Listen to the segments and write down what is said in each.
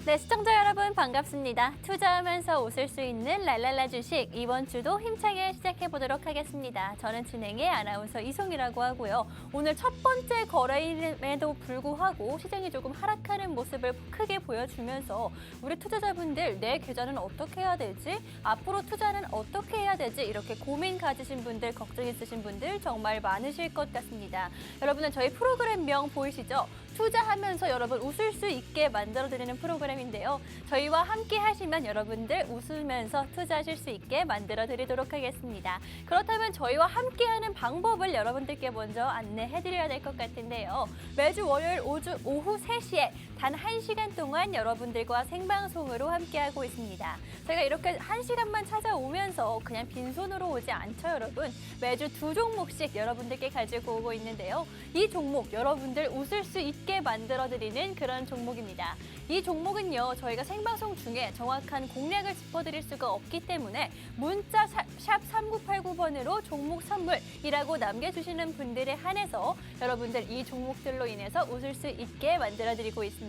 네, 시청자 여러분 반갑습니다. 투자하면서 웃을 수 있는 랄랄라 주식 이번 주도 힘차게 시작해 보도록 하겠습니다. 저는 진행의 아나운서 이송이라고 하고요. 오늘 첫 번째 거래일에도 불구하고 시장이 조금 하락하는 모습을 크게 보여주면서 우리 투자자분들 내 계좌는 어떻게 해야 되지? 앞으로 투자는 어떻게 해야 되지? 이렇게 고민 가지신 분들, 걱정 있으신 분들 정말 많으실 것 같습니다. 여러분은 저희 프로그램명 보이시죠? 투자하면서 여러분 웃을 수 있게 만들어드리는 프로그램인데요. 저희와 함께 하시면 여러분들 웃으면서 투자하실 수 있게 만들어드리도록 하겠습니다. 그렇다면 저희와 함께하는 방법을 여러분들께 먼저 안내해드려야 될 것 같은데요. 매주 월요일 오후 3시에 단 1시간 동안 여러분들과 생방송으로 함께하고 있습니다. 저희가 이렇게 1시간만 찾아오면서 그냥 빈손으로 오지 않죠, 여러분. 매주 2종목씩 여러분들께 가지고 오고 있는데요. 이 종목 여러분들 웃을 수 있게 만들어드리는 그런 종목입니다. 이 종목은요, 저희가 생방송 중에 정확한 공략을 짚어드릴 수가 없기 때문에 문자 샵 3989번으로 종목 선물이라고 남겨주시는 분들에 한해서 여러분들 이 종목들로 인해서 웃을 수 있게 만들어드리고 있습니다.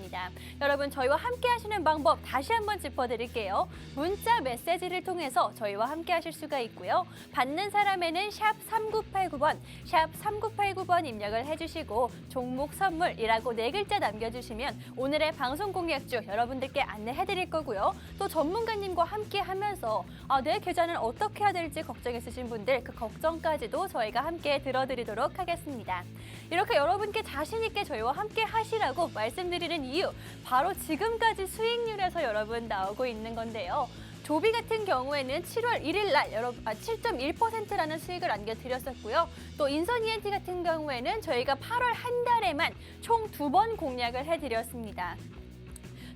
여러분 저희와 함께 하시는 방법 다시 한번 짚어드릴게요. 문자 메시지를 통해서 저희와 함께 하실 수가 있고요. 받는 사람에는 샵 3989번, 샵 3989번 입력을 해주시고 종목 선물이라고 4글자 남겨주시면 오늘의 방송 공략주 여러분들께 안내해드릴 거고요. 또 전문가님과 함께 하면서 내 계좌는 어떻게 해야 될지 걱정 있으신 분들 그 걱정까지도 저희가 함께 들어드리도록 하겠습니다. 이렇게 여러분께 자신 있게 저희와 함께 하시라고 말씀드리는 이유 바로 지금까지 수익률에서 여러분 나오고 있는 건데요. 조비 같은 경우에는 7월 1일 날 7.1%라는 수익을 안겨드렸었고요. 또 인선 ENT 같은 경우에는 저희가 8월 한 달에만 총 2번 공략을 해드렸습니다.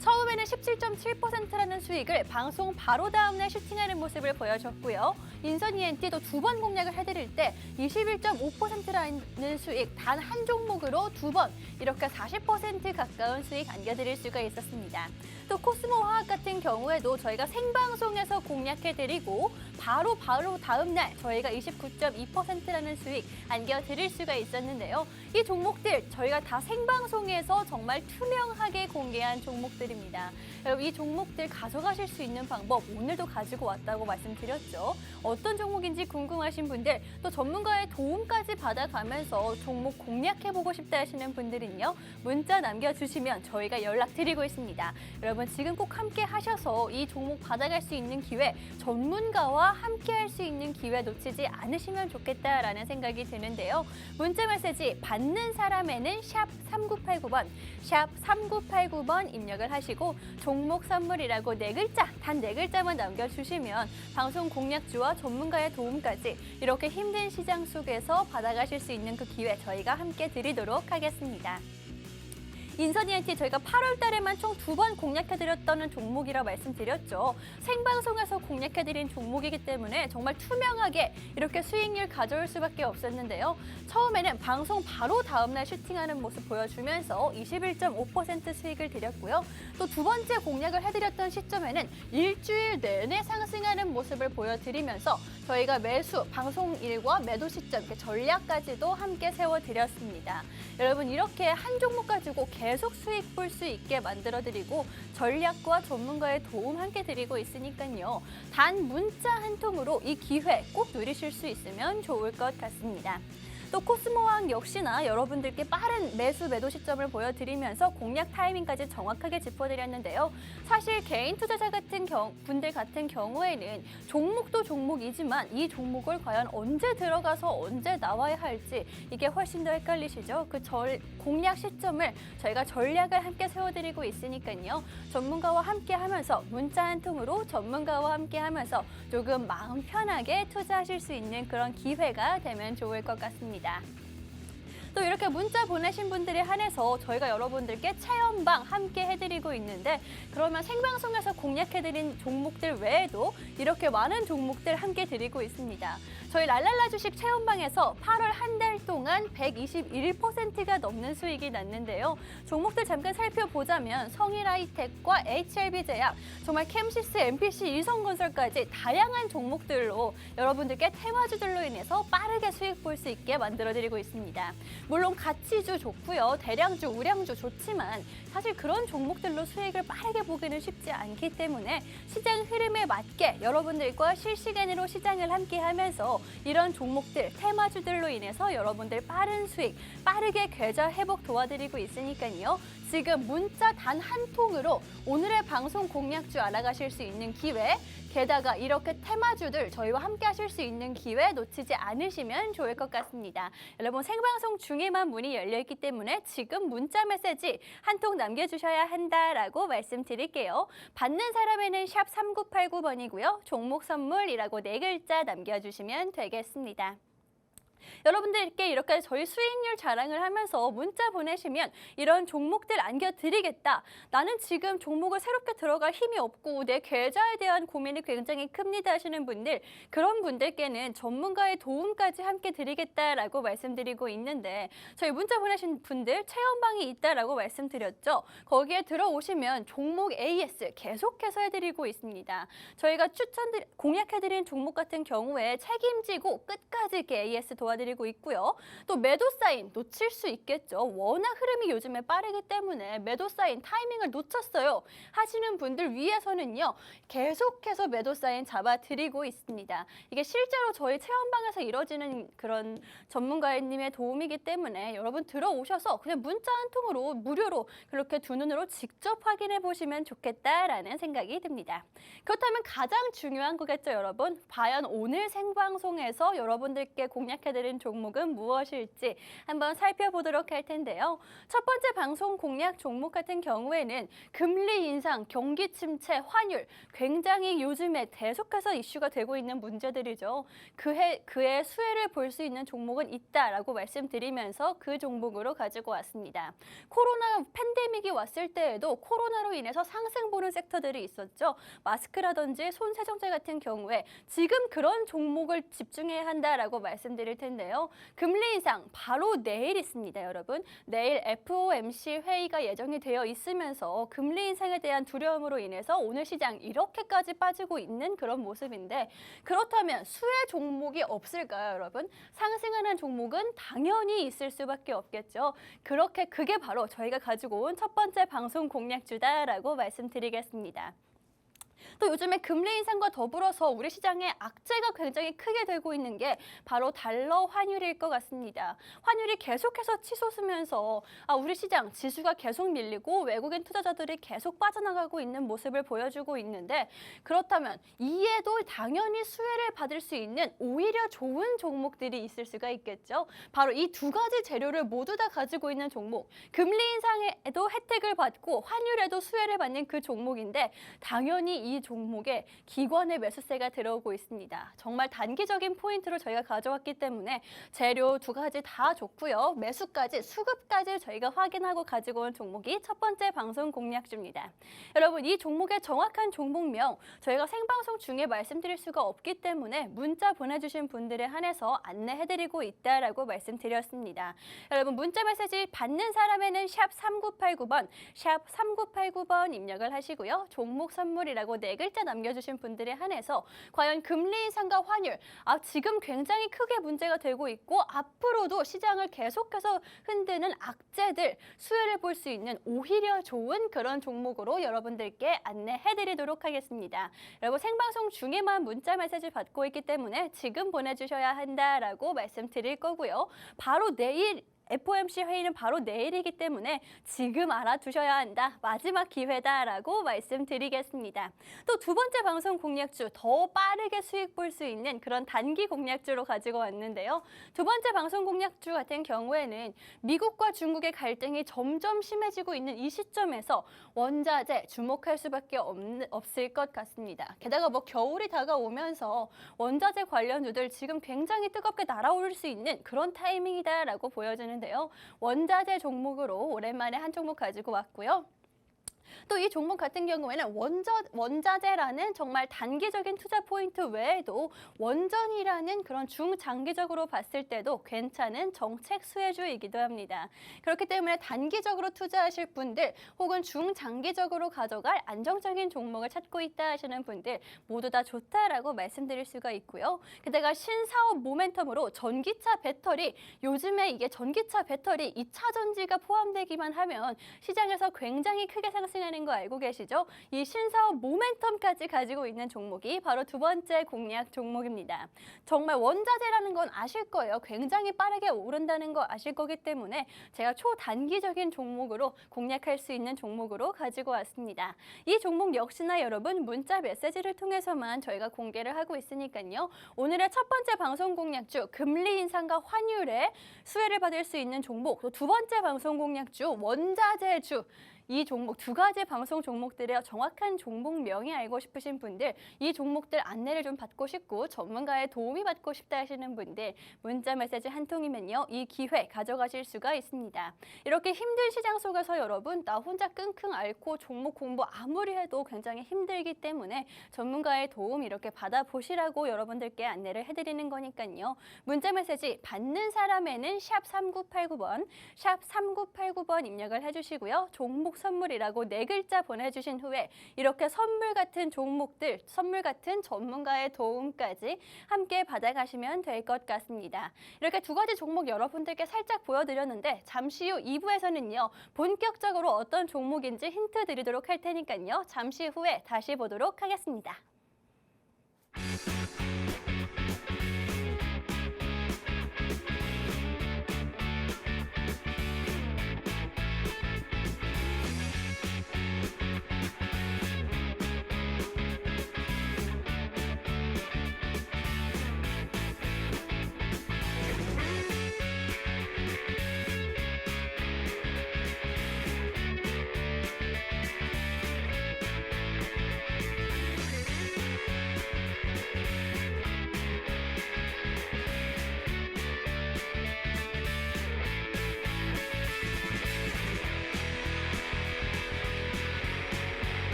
처음에는 17.7%라는 수익을 방송 바로 다음날 슈팅하는 모습을 보여줬고요. 인선 ENT도 2번 공략을 해드릴 때 21.5%라는 수익 단 한 종목으로 2번 이렇게 40% 가까운 수익 안겨드릴 수가 있었습니다. 또 코스모화학 같은 경우에도 저희가 생방송에서 공략해드리고 바로 다음날 저희가 29.2%라는 수익 안겨드릴 수가 있었는데요. 이 종목들 저희가 다 생방송에서 정말 투명하게 공개한 종목들입니다. 여러분 이 종목들 가져가실 수 있는 방법 오늘도 가지고 왔다고 말씀드렸죠. 어떤 종목인지 궁금하신 분들 또 전문가의 도움까지 받아가면서 종목 공략해보고 싶다 하시는 분들은요. 문자 남겨주시면 저희가 연락드리고 있습니다. 여러분 지금 꼭 함께 하셔서 이 종목 받아갈 수 있는 기회 전문가와 함께 할 수 있는 기회 놓치지 않으시면 좋겠다라는 생각이 드는데요. 문자 메시지 받는 사람에는 샵 3989번, 샵 3989번 입력을 하시고 종목 선물이라고 4글자, 단 4글자만 남겨주시면 방송 공략주와 전문가의 도움까지 이렇게 힘든 시장 속에서 받아가실 수 있는 그 기회 저희가 함께 드리도록 하겠습니다. 인선 ENT 저희가 8월 달에만 총 2번 공략해드렸던 종목이라 말씀드렸죠. 생방송에서 공략해드린 종목이기 때문에 정말 투명하게 이렇게 수익률 가져올 수밖에 없었는데요. 처음에는 방송 바로 다음날 슈팅하는 모습 보여주면서 21.5% 수익을 드렸고요. 또 두 번째 공략을 해드렸던 시점에는 일주일 내내 상승하는 모습을 보여드리면서 저희가 매수, 방송일과 매도 시점, 전략까지도 함께 세워드렸습니다. 여러분 이렇게 한 종목 가지고 계속 수익 볼 수 있게 만들어드리고 전략과 전문가의 도움 함께 드리고 있으니까요. 단 문자 한 통으로 이 기회 꼭 누리실 수 있으면 좋을 것 같습니다. 또 코스모왕 역시나 여러분들께 빠른 매수 매도 시점을 보여드리면서 공략 타이밍까지 정확하게 짚어드렸는데요. 사실 개인 투자자 같은 분들 같은 경우에는 종목도 종목이지만 이 종목을 과연 언제 들어가서 언제 나와야 할지 이게 훨씬 더 헷갈리시죠? 그 공략 시점을 저희가 전략을 함께 세워드리고 있으니까요. 전문가와 함께 하면서 문자 한 통으로 전문가와 함께 하면서 조금 마음 편하게 투자하실 수 있는 그런 기회가 되면 좋을 것 같습니다. 또 이렇게 문자 보내신 분들에 한해서 저희가 여러분들께 체험방 함께 해드리고 있는데 그러면 생방송에서 공략해드린 종목들 외에도 이렇게 많은 종목들 함께 드리고 있습니다. 저희 랄랄라 주식 체험방에서 8월 한 달 동안 121%가 넘는 수익이 났는데요. 종목들 잠깐 살펴보자면 성일하이텍과 HLB제약, 정말 캠시스, MPC, 이성건설까지 다양한 종목들로 여러분들께 테마주들로 인해서 빠르게 수익 볼 수 있게 만들어드리고 있습니다. 물론 가치주 좋고요. 대량주, 우량주 좋지만 사실 그런 종목들로 수익을 빠르게 보기는 쉽지 않기 때문에 시장 흐름에 맞게 여러분들과 실시간으로 시장을 함께 하면서 이런 종목들, 테마주들로 인해서 여러분들 빠른 수익, 빠르게 계좌 회복 도와드리고 있으니까요. 지금 문자 단 한 통으로 오늘의 방송 공략주 알아가실 수 있는 기회, 게다가 이렇게 테마주들 저희와 함께 하실 수 있는 기회 놓치지 않으시면 좋을 것 같습니다. 여러분 생방송 중에만 문이 열려있기 때문에 지금 문자 메시지 한 통 남겨주셔야 한다라고 말씀드릴게요. 받는 사람에는 샵 3989번이고요. 종목 선물이라고 4글자 남겨주시면 되겠습니다. 여러분들께 이렇게 저희 수익률 자랑을 하면서 문자 보내시면 이런 종목들 안겨드리겠다. 나는 지금 종목을 새롭게 들어갈 힘이 없고 내 계좌에 대한 고민이 굉장히 큽니다 하시는 분들, 그런 분들께는 전문가의 도움까지 함께 드리겠다라고 말씀드리고 있는데 저희 문자 보내신 분들 체험방이 있다라고 말씀드렸죠. 거기에 들어오시면 종목 AS 계속해서 해드리고 있습니다. 저희가 공략해드린 종목 같은 경우에 책임지고 끝까지 이렇게 AS 도와드리고 있고요. 또 매도 사인 놓칠 수 있겠죠. 워낙 흐름이 요즘에 빠르기 때문에 매도 사인 타이밍을 놓쳤어요 하시는 분들 위해서는요. 계속해서 매도 사인 잡아드리고 있습니다. 이게 실제로 저희 체험방에서 이뤄지는 그런 전문가님의 도움이기 때문에 여러분 들어오셔서 그냥 문자 한 통으로 무료로 그렇게 두 눈으로 직접 확인해 보시면 좋겠다라는 생각이 듭니다. 그렇다면 가장 중요한 거겠죠, 여러분. 과연 오늘 생방송에서 여러분들께 공략해드린 종목은 무엇일지 한번 살펴보도록 할 텐데요. 첫 번째 방송 공략 종목 같은 경우에는 금리 인상, 경기 침체, 환율 굉장히 요즘에 계속해서 이슈가 되고 있는 문제들이죠. 그의 수혜를 볼 수 있는 종목은 있다라고 말씀드리면서 그 종목으로 가지고 왔습니다. 코로나 팬데믹이 왔을 때에도 코로나로 인해서 상승 보는 섹터들이 있었죠. 마스크라든지 손 세정제 같은 경우에 지금 그런 종목을 집중해야 한다라고 말씀드릴 텐데요. 금리 인상 바로 내일 있습니다, 여러분. 내일 FOMC 회의가 예정이 되어 있으면서 금리 인상에 대한 두려움으로 인해서 오늘 시장 이렇게까지 빠지고 있는 그런 모습인데, 그렇다면 수혜 종목이 없을까요, 여러분? 상승하는 종목은 당연히 있을 수밖에 없겠죠. 그게 바로 저희가 가지고 온 첫 번째 방송 공략주다라고 말씀드리겠습니다. 또 요즘에 금리 인상과 더불어서 우리 시장에 악재가 굉장히 크게 되고 있는 게 바로 달러 환율일 것 같습니다. 환율이 계속해서 치솟으면서 우리 시장 지수가 계속 밀리고 외국인 투자자들이 계속 빠져나가고 있는 모습을 보여주고 있는데, 그렇다면 이에도 당연히 수혜를 받을 수 있는 오히려 좋은 종목들이 있을 수가 있겠죠. 바로 이 두 가지 재료를 모두 다 가지고 있는 종목, 금리 인상에도 혜택을 받고 환율에도 수혜를 받는 그 종목인데 당연히 이 종목에 기관의 매수세가 들어오고 있습니다. 정말 단기적인 포인트로 저희가 가져왔기 때문에 재료 두 가지 다 좋고요. 매수까지, 수급까지 저희가 확인하고 가지고 온 종목이 첫 번째 방송 공략주입니다. 여러분, 이 종목의 정확한 종목명 저희가 생방송 중에 말씀드릴 수가 없기 때문에 문자 보내주신 분들에 한해서 안내해드리고 있다라고 말씀드렸습니다. 여러분, 문자 메시지 받는 사람에는 샵 3989번, 샵 3989번 입력을 하시고요. 종목 선물이라고 4글자 남겨주신 분들에 한해서 과연 금리 인상과 환율, 지금 굉장히 크게 문제가 되고 있고 앞으로도 시장을 계속해서 흔드는 악재들, 수혜를 볼 수 있는 오히려 좋은 그런 종목으로 여러분들께 안내해드리도록 하겠습니다. 여러분, 생방송 중에만 문자 메시지 받고 있기 때문에 지금 보내주셔야 한다라고 말씀드릴 거고요. 바로 내일 FOMC 회의는 바로 내일이기 때문에 지금 알아두셔야 한다. 마지막 기회다라고 말씀드리겠습니다. 또 두 번째 방송 공략주, 더 빠르게 수익 볼 수 있는 그런 단기 공략주로 가지고 왔는데요. 두 번째 방송 공략주 같은 경우에는 미국과 중국의 갈등이 점점 심해지고 있는 이 시점에서 원자재 주목할 수밖에 없을 것 같습니다. 게다가 겨울이 다가오면서 원자재 관련주들 지금 굉장히 뜨겁게 날아오를 수 있는 그런 타이밍이다라고 보여지는 데요. 원자재 종목으로 오랜만에 한 종목 가지고 왔고요. 또 이 종목 같은 경우에는 원자재라는 정말 단기적인 투자 포인트 외에도 원전이라는 그런 중장기적으로 봤을 때도 괜찮은 정책 수혜주이기도 합니다. 그렇기 때문에 단기적으로 투자하실 분들 혹은 중장기적으로 가져갈 안정적인 종목을 찾고 있다 하시는 분들 모두 다 좋다라고 말씀드릴 수가 있고요. 게다가 신사업 모멘텀으로 전기차 배터리, 요즘에 이게 전기차 배터리 2차 전지가 포함되기만 하면 시장에서 굉장히 크게 상승하는 거 알고 계시죠? 이 신사업 모멘텀까지 가지고 있는 종목이 바로 두 번째 공략 종목입니다. 정말 원자재라는 건 아실 거예요. 굉장히 빠르게 오른다는 거 아실 거기 때문에 제가 초단기적인 종목으로 공략할 수 있는 종목으로 가지고 왔습니다. 이 종목 역시나 여러분 문자 메시지를 통해서만 저희가 공개를 하고 있으니까요. 오늘의 첫 번째 방송 공략주 금리 인상과 환율에 수혜를 받을 수 있는 종목, 또 두 번째 방송 공략주 원자재주, 이 종목 두 가지 방송 종목들의 정확한 종목명이 알고 싶으신 분들, 이 종목들 안내를 좀 받고 싶고 전문가의 도움이 받고 싶다 하시는 분들 문자 메시지 한 통이면요 이 기회 가져가실 수가 있습니다. 이렇게 힘든 시장 속에서 여러분 나 혼자 끙끙 앓고 종목 공부 아무리 해도 굉장히 힘들기 때문에 전문가의 도움 이렇게 받아보시라고 여러분들께 안내를 해드리는 거니까요. 문자 메시지 받는 사람에는 샵 3989번, 샵 3989번 입력을 해주시고요. 종목 선물이라고 4글자 보내주신 후에 이렇게 선물 같은 종목들, 선물 같은 전문가의 도움까지 함께 받아가시면 될 것 같습니다. 이렇게 두 가지 종목 여러분들께 살짝 보여드렸는데 잠시 후 2부에서는요. 본격적으로 어떤 종목인지 힌트 드리도록 할 테니까요. 잠시 후에 다시 보도록 하겠습니다.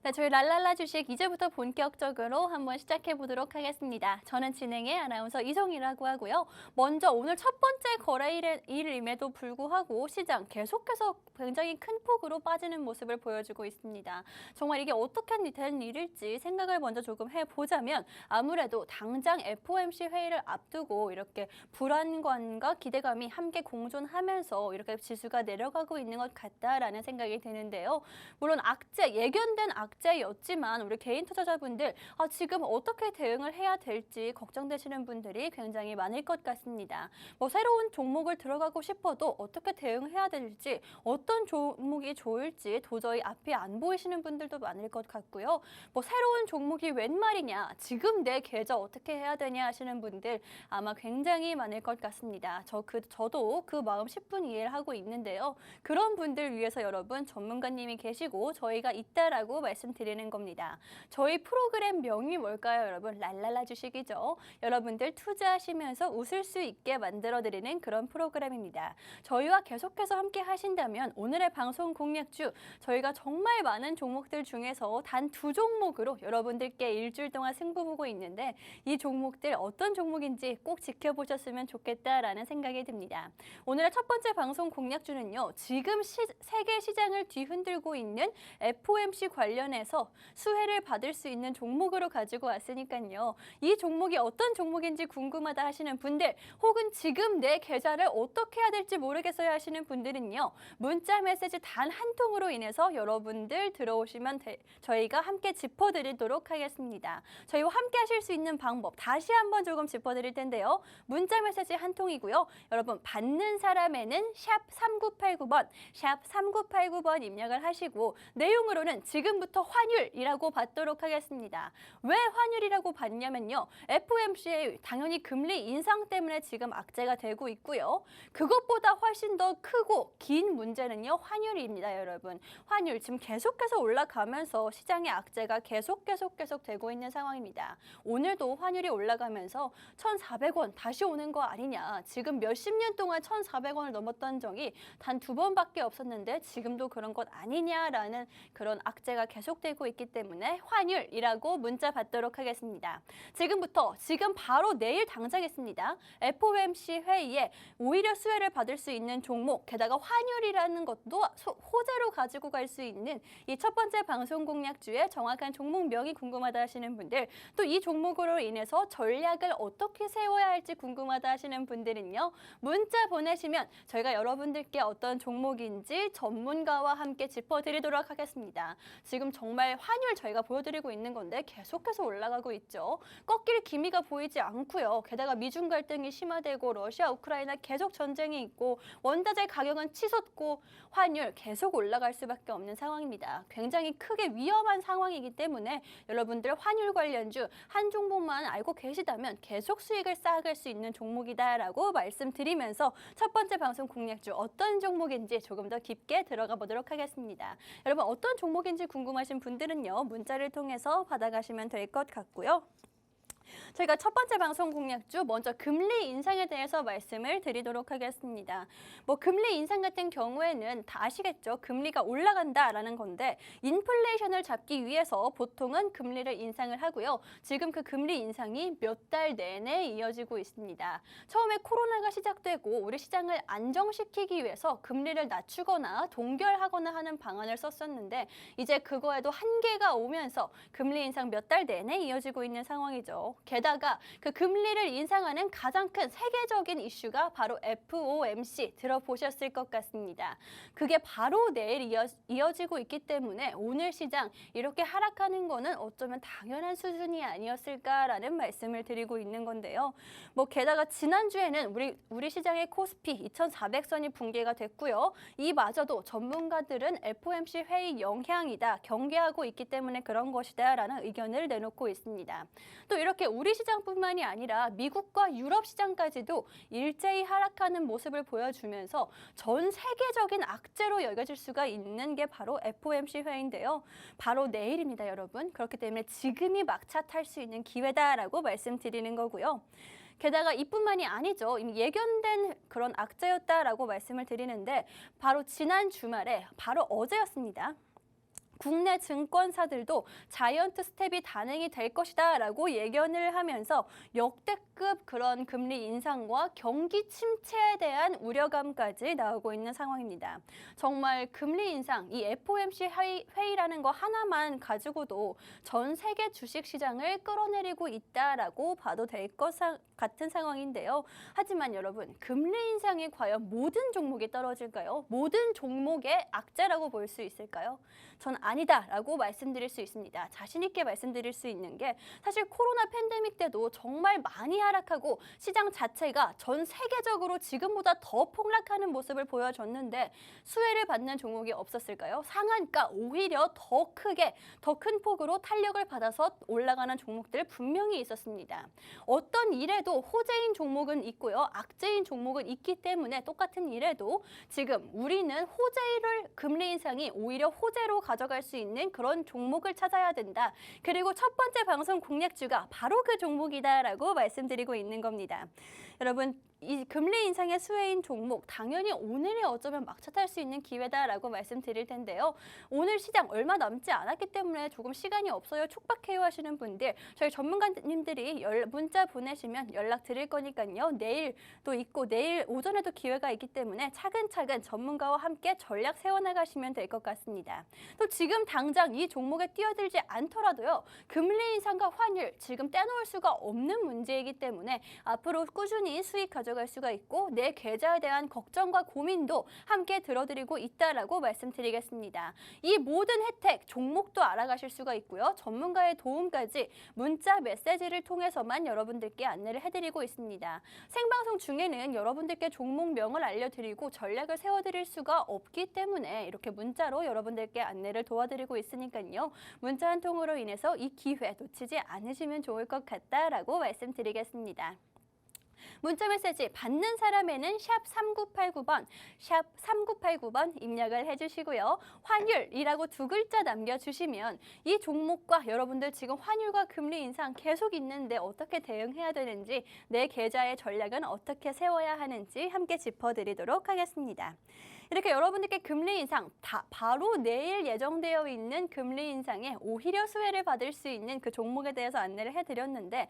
네, 저희 랄랄라 주식 이제부터 본격적으로 한번 시작해 보도록 하겠습니다. 저는 진행의 아나운서 이송이라고 하고요. 먼저 오늘 첫 번째 거래일임에도 불구하고 시장 계속해서 굉장히 큰 폭으로 빠지는 모습을 보여주고 있습니다. 정말 이게 어떻게 된 일일지 생각을 먼저 조금 해보자면 아무래도 당장 FOMC 회의를 앞두고 이렇게 불안감과 기대감이 함께 공존하면서 이렇게 지수가 내려가고 있는 것 같다라는 생각이 드는데요. 물론 예견된 악재였지만 우리 개인 투자자분들 지금 어떻게 대응을 해야 될지 걱정되시는 분들이 굉장히 많을 것 같습니다. 새로운 종목을 들어가고 싶어도 어떻게 대응해야 될지, 어떤 종목이 좋을지 도저히 앞이 안 보이시는 분들도 많을 것 같고요. 새로운 종목이 웬 말이냐, 지금 내 계좌 어떻게 해야 되냐 하시는 분들 아마 굉장히 많을 것 같습니다. 저도 그 마음 10분 이해를 하고 있는데요. 그런 분들 위해서 여러분 전문가님이 계시고 저희가 있다라고 말씀드리는 겁니다. 저희 프로그램 명이 뭘까요, 여러분? 랄랄라 주식이죠. 여러분들 투자하시면서 웃을 수 있게 만들어드리는 그런 프로그램입니다. 저희와 계속해서 함께 하신다면 오늘의 방송 공략주, 저희가 정말 많은 종목들 중에서 단 2종목으로 여러분들께 일주일 동안 승부 보고 있는데 이 종목들 어떤 종목인지 꼭 지켜보셨으면 좋겠다라는 생각이 듭니다. 오늘의 첫 번째 방송 공략주는요. 지금 세계 시장을 뒤흔들고 있는 FOMC 관련 관련해서 수혜를 받을 수 있는 종목으로 가지고 왔으니까요. 이 종목이 어떤 종목인지 궁금하다 하시는 분들, 혹은 지금 내 계좌를 어떻게 해야 될지 모르겠어요 하시는 분들은요. 문자 메시지 단 한 통으로 인해서 여러분들 들어오시면 저희가 함께 짚어드리도록 하겠습니다. 저희와 함께 하실 수 있는 방법 다시 한번 조금 짚어드릴 텐데요. 문자 메시지 한 통이고요. 여러분 받는 사람에는 샵 3989번, 샵 3989번 입력을 하시고 내용으로는 지금부터 환율이라고 받도록 하겠습니다. 왜 환율이라고 받냐면요. FOMC의 당연히 금리 인상 때문에 지금 악재가 되고 있고요. 그것보다 훨씬 더 크고 긴 문제는요. 환율입니다, 여러분. 환율 지금 계속해서 올라가면서 시장의 악재가 계속 되고 있는 상황입니다. 오늘도 환율이 올라가면서 1,400원 다시 오는 거 아니냐. 지금 몇십 년 동안 1,400원을 넘었던 적이 단 2번밖에 없었는데 지금도 그런 것 아니냐라는 그런 악재가 계속되고 있기 때문에 환율이라고 문자 받도록 하겠습니다. 지금부터 지금 바로 내일 당장 있습니다. FOMC 회의에 오히려 수혜를 받을 수 있는 종목, 게다가 환율이라는 것도 호재로 가지고 갈 수 있는 이 첫 번째 방송 공략주의 정확한 종목명이 궁금하다 하시는 분들, 또 이 종목으로 인해서 전략을 어떻게 세워야 할지 궁금하다 하시는 분들은요. 문자 보내시면 저희가 여러분들께 어떤 종목인지 전문가와 함께 짚어드리도록 하겠습니다. 지금 정말 환율 저희가 보여드리고 있는 건데 계속해서 올라가고 있죠. 꺾일 기미가 보이지 않고요. 게다가 미중 갈등이 심화되고 러시아, 우크라이나 계속 전쟁이 있고 원자재 가격은 치솟고 환율 계속 올라갈 수밖에 없는 상황입니다. 굉장히 크게 위험한 상황이기 때문에 여러분들 환율 관련주 한 종목만 알고 계시다면 계속 수익을 쌓아갈 수 있는 종목이다라고 말씀드리면서 첫 번째 방송 공략주 어떤 종목인지 조금 더 깊게 들어가 보도록 하겠습니다. 여러분 어떤 종목인지 궁금하신 분들은요. 문자를 통해서 받아가시면 될 것 같고요. 저희가 첫 번째 방송 공략주 먼저 금리 인상에 대해서 말씀을 드리도록 하겠습니다. 금리 인상 같은 경우에는 다 아시겠죠? 금리가 올라간다라는 건데 인플레이션을 잡기 위해서 보통은 금리를 인상을 하고요. 지금 그 금리 인상이 몇 달 내내 이어지고 있습니다. 처음에 코로나가 시작되고 우리 시장을 안정시키기 위해서 금리를 낮추거나 동결하거나 하는 방안을 썼었는데 이제 그거에도 한계가 오면서 금리 인상 몇 달 내내 이어지고 있는 상황이죠. 게다가 그 금리를 인상하는 가장 큰 세계적인 이슈가 바로 FOMC 들어보셨을 것 같습니다. 그게 바로 내일 이어지고 있기 때문에 오늘 시장 이렇게 하락하는 거는 어쩌면 당연한 수준이 아니었을까라는 말씀을 드리고 있는 건데요. 게다가 지난주에는 우리 시장의 코스피 2,400선이 붕괴가 됐고요. 이마저도 전문가들은 FOMC 회의 영향이다, 경계하고 있기 때문에 그런 것이다라는 의견을 내놓고 있습니다. 또 이렇게 우리 시장뿐만이 아니라 미국과 유럽 시장까지도 일제히 하락하는 모습을 보여주면서 전 세계적인 악재로 여겨질 수가 있는 게 바로 FOMC 회의인데요. 바로 내일입니다, 여러분. 그렇기 때문에 지금이 막차 탈 수 있는 기회다라고 말씀드리는 거고요. 게다가 이뿐만이 아니죠. 이미 예견된 그런 악재였다라고 말씀을 드리는데 바로 지난 주말에 바로 어제였습니다. 국내 증권사들도 자이언트 스텝이 단행이 될 것이다 라고 예견을 하면서 역대급 그런 금리 인상과 경기 침체에 대한 우려감까지 나오고 있는 상황입니다. 정말 금리 인상, 이 FOMC 회의라는 거 하나만 가지고도 전 세계 주식시장을 끌어내리고 있다라고 봐도 될 것 같은 상황인데요. 하지만 여러분, 금리 인상이 과연 모든 종목이 떨어질까요? 모든 종목의 악재라고 볼 수 있을까요? 전 아니다라고 말씀드릴 수 있습니다. 자신 있게 말씀드릴 수 있는 게 사실 코로나 팬데믹 때도 정말 많이 하락하고 시장 자체가 전 세계적으로 지금보다 더 폭락하는 모습을 보여줬는데 수혜를 받는 종목이 없었을까요? 상한가 오히려 더 크게 더 큰 폭으로 탄력을 받아서 올라가는 종목들 분명히 있었습니다. 어떤 일에도 호재인 종목은 있고요. 악재인 종목은 있기 때문에 똑같은 일에도 지금 우리는 호재를 금리 인상이 오히려 호재로 가져갈 수 있는 그런 종목을 찾아야 된다. 그리고 첫 번째 방송 공략주가 바로 그 종목이다라고 말씀드리고 있는 겁니다. 여러분 이 금리 인상의 수혜인 종목, 당연히 오늘이 어쩌면 막차 탈 수 있는 기회다라고 말씀드릴 텐데요. 오늘 시장 얼마 남지 않았기 때문에 조금 시간이 없어요, 촉박해요 하시는 분들, 저희 전문가님들이 문자 보내시면 연락 드릴 거니까요. 내일도 있고 내일 오전에도 기회가 있기 때문에 차근차근 전문가와 함께 전략 세워나가시면 될 것 같습니다. 또 지금 당장 이 종목에 뛰어들지 않더라도요, 금리 인상과 환율 지금 떼놓을 수가 없는 문제이기 때문에 앞으로 꾸준히 수익 가져갈 수가 있고 내 계좌에 대한 걱정과 고민도 함께 들어드리고 있다라고 말씀드리겠습니다. 이 모든 혜택, 종목도 알아가실 수가 있고요. 전문가의 도움까지 문자 메시지를 통해서만 여러분들께 안내를 해드리고 있습니다. 생방송 중에는 여러분들께 종목명을 알려드리고 전략을 세워드릴 수가 없기 때문에 이렇게 문자로 여러분들께 안내를 도와드리고 있으니까요. 문자 한 통으로 인해서 이 기회 놓치지 않으시면 좋을 것 같다라고 말씀드리겠습니다. 문자 메시지 받는 사람에는 샵 3989번, 샵 3989번 입력을 해주시고요. 환율이라고 두 글자 남겨주시면 이 종목과 여러분들 지금 환율과 금리 인상 계속 있는데 어떻게 대응해야 되는지, 내 계좌의 전략은 어떻게 세워야 하는지 함께 짚어드리도록 하겠습니다. 이렇게 여러분들께 금리 인상, 바로 내일 예정되어 있는 금리 인상에 오히려 수혜를 받을 수 있는 그 종목에 대해서 안내를 해드렸는데,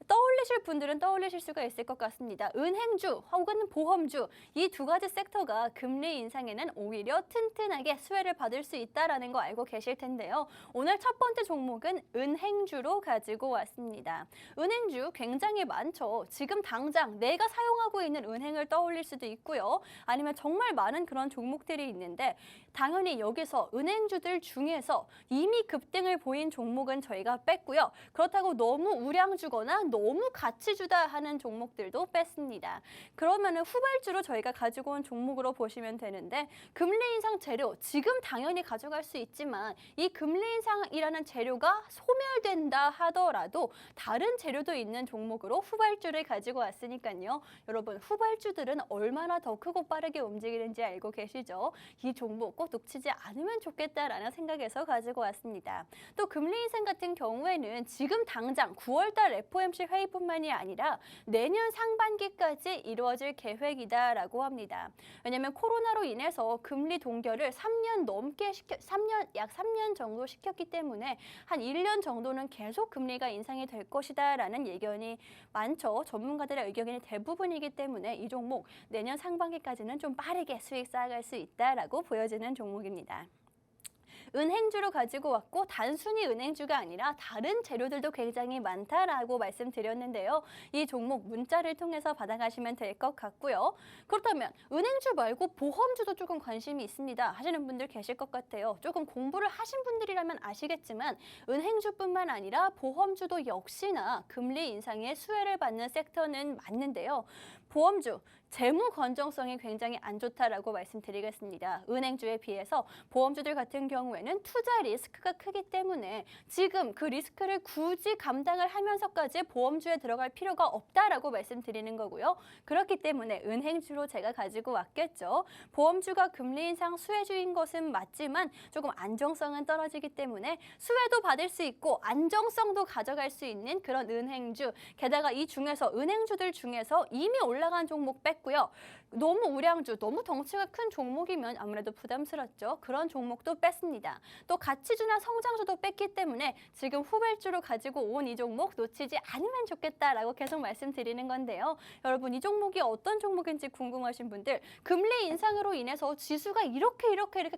떠올리실 분들은 떠올리실 수가 있을 것 같습니다. 은행주 혹은 보험주, 이 두 가지 섹터가 금리 인상에는 오히려 튼튼하게 수혜를 받을 수 있다는 거 알고 계실 텐데요. 오늘 첫 번째 종목은 은행주로 가지고 왔습니다. 은행주 굉장히 많죠. 지금 당장 내가 사용하고 있는 은행을 떠올릴 수도 있고요. 아니면 정말 많은 그런 종목들이 있는데, 당연히 여기서 은행주들 중에서 이미 급등을 보인 종목은 저희가 뺐고요. 그렇다고 너무 우량주거나 너무 가치주다 하는 종목들도 뺐습니다. 그러면은 후발주로 저희가 가지고 온 종목으로 보시면 되는데, 금리 인상 재료 지금 당연히 가져갈 수 있지만 이 금리 인상이라는 재료가 소멸된다 하더라도 다른 재료도 있는 종목으로 후발주를 가지고 왔으니까요. 여러분, 후발주들은 얼마나 더 크고 빠르게 움직이는지 알고 계시죠? 이 종목 꼭 놓치지 않으면 좋겠다라는 생각에서 가지고 왔습니다. 또 금리 인상 같은 경우에는 지금 당장 9월달 FOMC 회의뿐만이 아니라 내년 상반기까지 이루어질 계획이다라고 합니다. 왜냐하면 코로나로 인해서 금리 동결을 약 3년 정도 시켰기 때문에 한 1년 정도는 계속 금리가 인상이 될 것이다라는 예견이 많죠. 전문가들의 의견이 대부분이기 때문에 이 종목 내년 상반기까지는 좀 빠르게 수익 쌓아갈 수 있다라고 보여지는 종목입니다. 은행주로 가지고 왔고, 단순히 은행주가 아니라 다른 재료들도 굉장히 많다라고 말씀드렸는데요. 이 종목 문자를 통해서 받아가시면 될 것 같고요. 그렇다면 은행주 말고 보험주도 조금 관심이 있습니다 하시는 분들 계실 것 같아요. 조금 공부를 하신 분들이라면 아시겠지만 은행주뿐만 아니라 보험주도 역시나 금리 인상의 수혜를 받는 섹터는 맞는데요. 보험주, 재무 건전성이 굉장히 안 좋다라고 말씀드리겠습니다. 은행주에 비해서 보험주들 같은 경우에는 투자 리스크가 크기 때문에 지금 그 리스크를 굳이 감당을 하면서까지 보험주에 들어갈 필요가 없다라고 말씀드리는 거고요. 그렇기 때문에 은행주로 제가 가지고 왔겠죠. 보험주가 금리 인상 수혜주인 것은 맞지만 조금 안정성은 떨어지기 때문에 수혜도 받을 수 있고 안정성도 가져갈 수 있는 그런 은행주, 게다가 이 중에서 은행주들 중에서 이미 올라간 종목 뺐고요. 너무 우량주, 너무 덩치가 큰 종목이면 아무래도 부담스럽죠. 그런 종목도 뺐습니다. 또 가치주나 성장주도 뺐기 때문에 지금 후발주로 가지고 온 이 종목 놓치지 않으면 좋겠다라고 계속 말씀드리는 건데요. 여러분, 이 종목이 어떤 종목인지 궁금하신 분들, 금리 인상으로 인해서 지수가 이렇게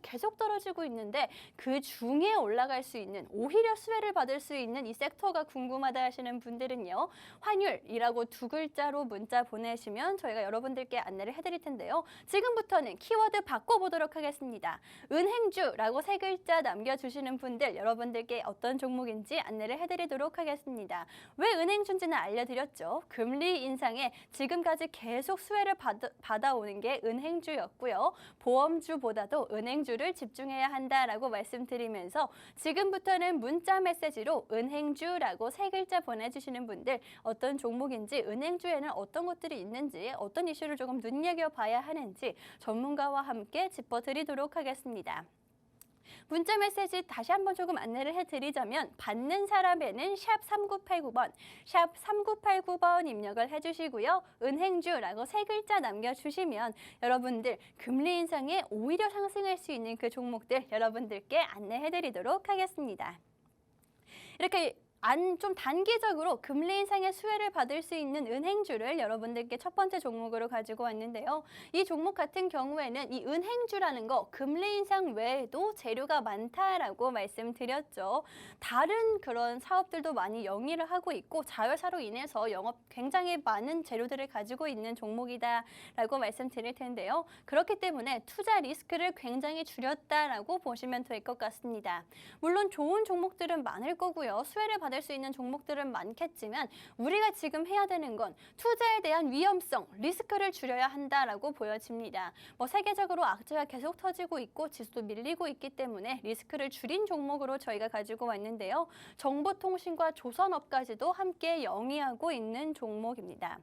계속 떨어지고 있는데 그 중에 올라갈 수 있는, 오히려 수혜를 받을 수 있는 이 섹터가 궁금하다 하시는 분들은요. 환율이라고 두 글자로 문자 보내시면 저희가 여러분들께 안내를 해드릴 텐데요. 지금부터는 키워드 바꿔보도록 하겠습니다. 은행주라고 세 글자 남겨주시는 분들, 여러분들께 어떤 종목인지 안내를 해드리도록 하겠습니다. 왜 은행주인지는 알려드렸죠. 금리 인상에 지금까지 계속 수혜를 받아오는 게 은행주였고요. 보험주보다도 은행주를 집중해야 한다라고 말씀드리면서 지금부터는 문자 메시지로 은행주라고 세 글자 보내주시는 분들, 어떤 종목인지, 은행주에는 어떤 것들이 있는지, 어떤 이슈를 조금 눈여겨봐야 하는지 전문가와 함께 짚어드리도록 하겠습니다. 문자 메시지 다시 한번 조금 안내를 해드리자면 받는 사람에는 샵 3989번, 샵 3989번 입력을 해주시고요. 은행주라고 세 글자 남겨주시면 여러분들 금리 인상에 오히려 상승할 수 있는 그 종목들 여러분들께 안내해드리도록 하겠습니다. 이렇게 좀 단기적으로 금리 인상의 수혜를 받을 수 있는 은행주를 여러분들께 첫 번째 종목으로 가지고 왔는데요. 이 종목 같은 경우에는 이 은행주라는 거 금리 인상 외에도 재료가 많다라고 말씀드렸죠. 다른 그런 사업들도 많이 영위를 하고 있고 자회사로 인해서 영업 굉장히 많은 재료들을 가지고 있는 종목이다라고 말씀드릴 텐데요. 그렇기 때문에 투자 리스크를 굉장히 줄였다라고 보시면 될 것 같습니다. 물론 좋은 종목들은 많을 거고요. 수혜를 받을 수 있는 종목들은 많겠지만 우리가 지금 해야 되는 건 투자에 대한 위험성, 리스크를 줄여야 한다라고 보여집니다. 세계적으로 악재가 계속 터지고 있고 지수도 밀리고 있기 때문에 리스크를 줄인 종목으로 저희가 가지고 왔는데요. 정보통신과 조선업까지도 함께 영위하고 있는 종목입니다.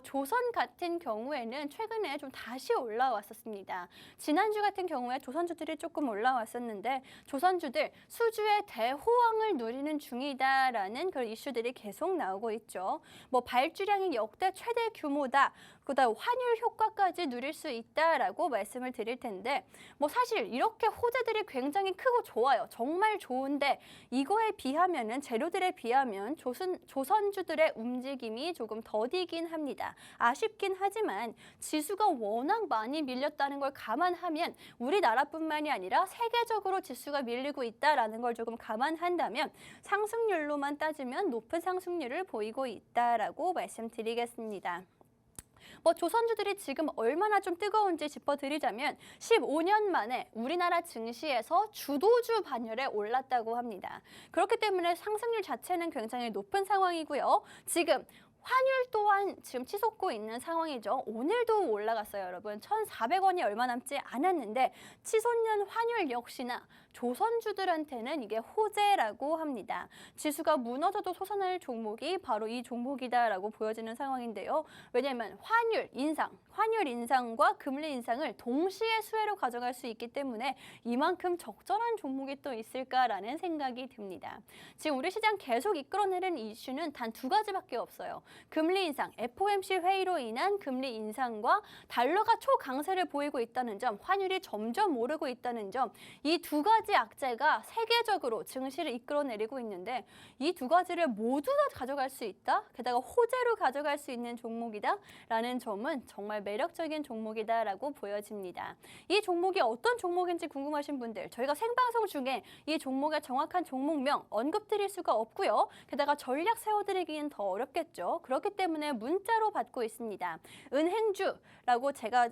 조선 같은 경우에는 최근에 좀 다시 올라왔었습니다. 지난주 같은 경우에 조선주들이 조금 올라왔었는데 조선주들 수주의 대호황을 누리는 중이다라는 그런 이슈들이 계속 나오고 있죠. 발주량이 역대 최대 규모다. 그다음 환율 효과까지 누릴 수 있다라고 말씀을 드릴 텐데 사실 이렇게 호재들이 굉장히 크고 좋아요. 정말 좋은데 이거에 비하면은 재료들에 비하면 조선주들의 움직임이 조금 더디긴 합니다. 아쉽긴 하지만 지수가 워낙 많이 밀렸다는 걸 감안하면 우리나라뿐만이 아니라 세계적으로 지수가 밀리고 있다라는 걸 조금 감안한다면 상승률로만 따지면 높은 상승률을 보이고 있다라고 말씀드리겠습니다. 조선주들이 지금 얼마나 좀 뜨거운지 짚어드리자면 15년 만에 우리나라 증시에서 주도주 반열에 올랐다고 합니다. 그렇기 때문에 상승률 자체는 굉장히 높은 상황이고요. 지금 환율 또한 지금 치솟고 있는 상황이죠. 오늘도 올라갔어요, 여러분. 1,400원이 얼마 남지 않았는데 치솟는 환율 역시나 조선주들한테는 이게 호재라고 합니다. 지수가 무너져도 솟아날 종목이 바로 이 종목이다라고 보여지는 상황인데요. 왜냐하면 환율 인상과 금리 인상을 동시에 수혜로 가져갈 수 있기 때문에 이만큼 적절한 종목이 또 있을까라는 생각이 듭니다. 지금 우리 시장 계속 이끌어내는 이슈는 단 두 가지밖에 없어요. 금리 인상, FOMC 회의로 인한 금리 인상과 달러가 초강세를 보이고 있다는 점, 환율이 점점 오르고 있다는 점, 이 두 가지 악재가 세계적으로 증시를 이끌어내리고 있는데 이 두 가지를 모두 다 가져갈 수 있다? 게다가 호재로 가져갈 수 있는 종목이다라는 점은 정말 매력적인 종목이다라고 보여집니다. 이 종목이 어떤 종목인지 궁금하신 분들, 저희가 생방송 중에 이 종목의 정확한 종목명 언급드릴 수가 없고요. 게다가 전략 세워드리기는 더 어렵겠죠. 그렇기 때문에 문자로 받고 있습니다. 은행주라고 제가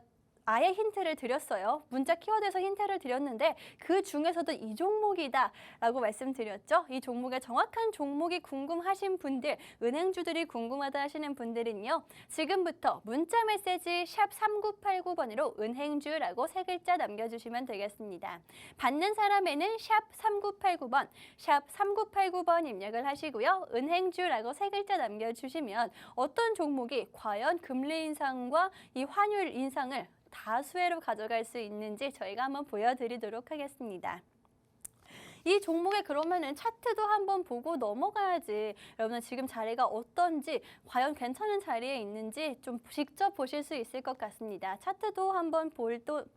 아예 힌트를 드렸어요. 문자 키워드에서 힌트를 드렸는데 그 중에서도 이 종목이다라고 말씀드렸죠. 이 종목의 정확한 종목이 궁금하신 분들, 은행주들이 궁금하다 하시는 분들은요. 지금부터 문자 메시지 샵 3989번으로 은행주라고 세 글자 남겨주시면 되겠습니다. 받는 사람에는 샵 3989번, 샵 3989번 입력을 하시고요. 은행주라고 세 글자 남겨주시면 어떤 종목이 과연 금리 인상과 이 환율 인상을 다 수혜로 가져갈 수 있는지 저희가 한번 보여드리도록 하겠습니다. 이 종목에 그러면은 차트도 한번 보고 넘어가야지 여러분은 지금 자리가 어떤지 과연 괜찮은 자리에 있는지 좀 직접 보실 수 있을 것 같습니다. 차트도 한번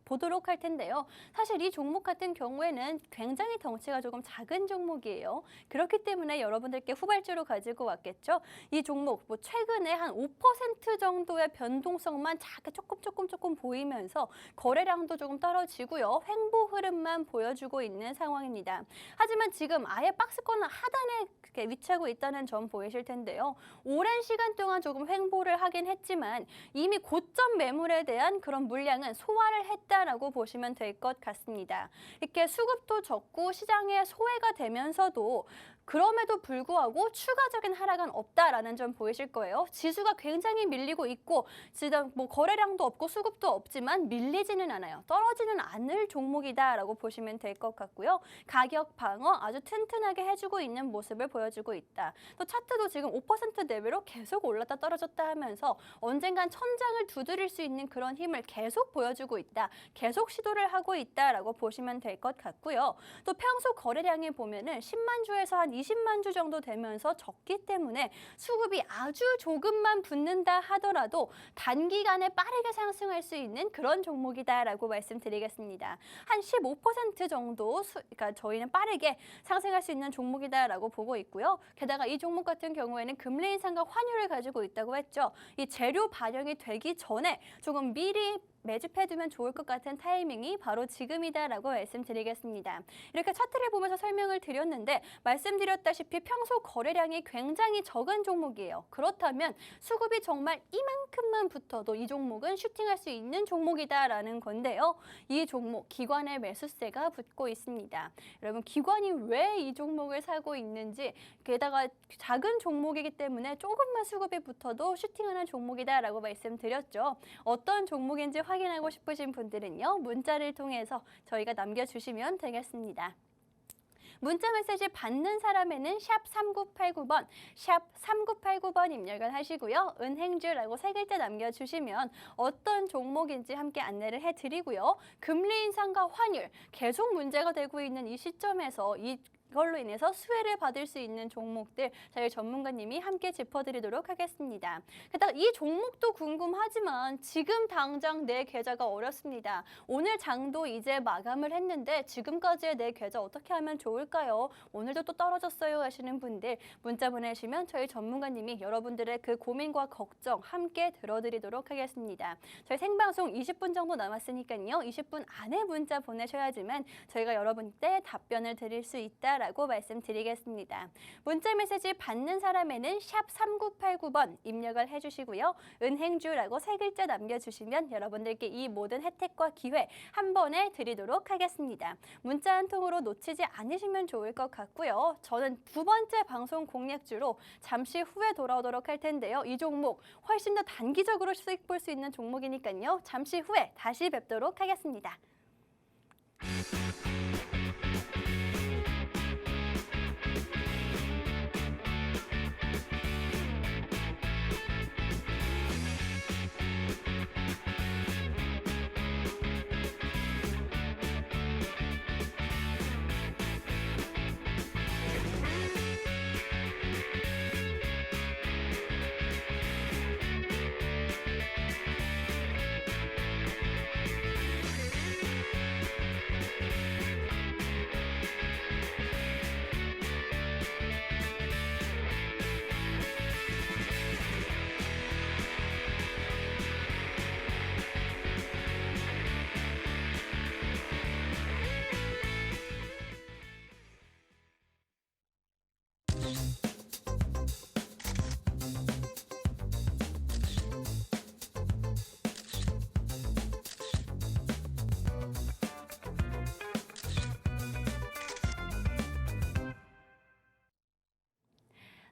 보도록 할 텐데요. 사실 이 종목 같은 경우에는 굉장히 덩치가 조금 작은 종목이에요. 그렇기 때문에 여러분들께 후발주로 가지고 왔겠죠. 이 종목 최근에 한 5% 정도의 변동성만 작게 조금 보이면서 거래량도 조금 떨어지고요. 횡보 흐름만 보여주고 있는 상황입니다. 하지만 지금 아예 박스권 하단에 위치하고 있다는 점 보이실 텐데요. 오랜 시간 동안 조금 횡보를 하긴 했지만 이미 고점 매물에 대한 그런 물량은 소화를 했다라고 보시면 될 것 같습니다. 이렇게 수급도 적고 시장에 소외가 되면서도 그럼에도 불구하고 추가적인 하락은 없다라는 점 보이실 거예요. 지수가 굉장히 밀리고 있고 지금 뭐 거래량도 없고 수급도 없지만 밀리지는 않아요. 떨어지는 않을 종목이다라고 보시면 될 것 같고요. 가격 방어 아주 튼튼하게 해주고 있는 모습을 보여주고 있다. 또 차트도 지금 5% 레벨로 계속 올랐다 떨어졌다 하면서 언젠간 천장을 두드릴 수 있는 그런 힘을 계속 보여주고 있다. 계속 시도를 하고 있다라고 보시면 될 것 같고요. 또 평소 거래량이 보면은 10만 주에서 한 20만 주 정도 되면서 적기 때문에 수급이 아주 조금만 붙는다 하더라도 단기간에 빠르게 상승할 수 있는 그런 종목이다라고 말씀드리겠습니다. 한 15% 정도 그러니까 저희는 빠르게 상승할 수 있는 종목이다라고 보고 있고요. 게다가 이 종목 같은 경우에는 금리 인상과 환율을 가지고 있다고 했죠. 이 재료 반영이 되기 전에 조금 미리 매집해두면 좋을 것 같은 타이밍이 바로 지금이다라고 말씀드리겠습니다. 이렇게 차트를 보면서 설명을 드렸는데 말씀드렸다시피 평소 거래량이 굉장히 적은 종목이에요. 그렇다면 수급이 정말 이만큼만 붙어도 이 종목은 슈팅할 수 있는 종목이다라는 건데요. 이 종목 기관의 매수세가 붙고 있습니다. 여러분 기관이 왜 이 종목을 사고 있는지 게다가 작은 종목이기 때문에 조금만 수급이 붙어도 슈팅하는 종목이다라고 말씀드렸죠. 어떤 종목인지 확인하고 싶으신 분들은요. 문자를 통해서 저희가 남겨주시면 되겠습니다. 문자 메시지 받는 사람에는 샵 3989번, 샵 3989번 입력을 하시고요. 은행주라고 3글자 남겨주시면 어떤 종목인지 함께 안내를 해드리고요. 금리 인상과 환율, 계속 문제가 되고 있는 이 시점에서 이걸로 인해서 수혜를 받을 수 있는 종목들 저희 전문가님이 함께 짚어드리도록 하겠습니다. 게다가 이 종목도 궁금하지만 지금 당장 내 계좌가 어렵습니다. 오늘 장도 이제 마감을 했는데 지금까지의 내 계좌 어떻게 하면 좋을까요? 오늘도 또 떨어졌어요 하시는 분들 문자 보내시면 저희 전문가님이 여러분들의 그 고민과 걱정 함께 들어드리도록 하겠습니다. 저희 생방송 20분 정도 남았으니까요. 20분 안에 문자 보내셔야지만 저희가 여러분께 답변을 드릴 수 있다라고 말씀드리겠습니다. 문자 메시지 받는 사람에는 샵 3989번 입력을 해주시고요. 은행주라고 3글자 남겨주시면 여러분들께 이 모든 혜택과 기회 한 번에 드리도록 하겠습니다. 문자 한 통으로 놓치지 않으시면 좋을 것 같고요. 저는 2번째 방송 공략주로 잠시 후에 돌아오도록 할 텐데요. 이 종목 훨씬 더 단기적으로 수익 볼 수 있는 종목이니까요. 잠시 후에 다시 뵙도록 하겠습니다.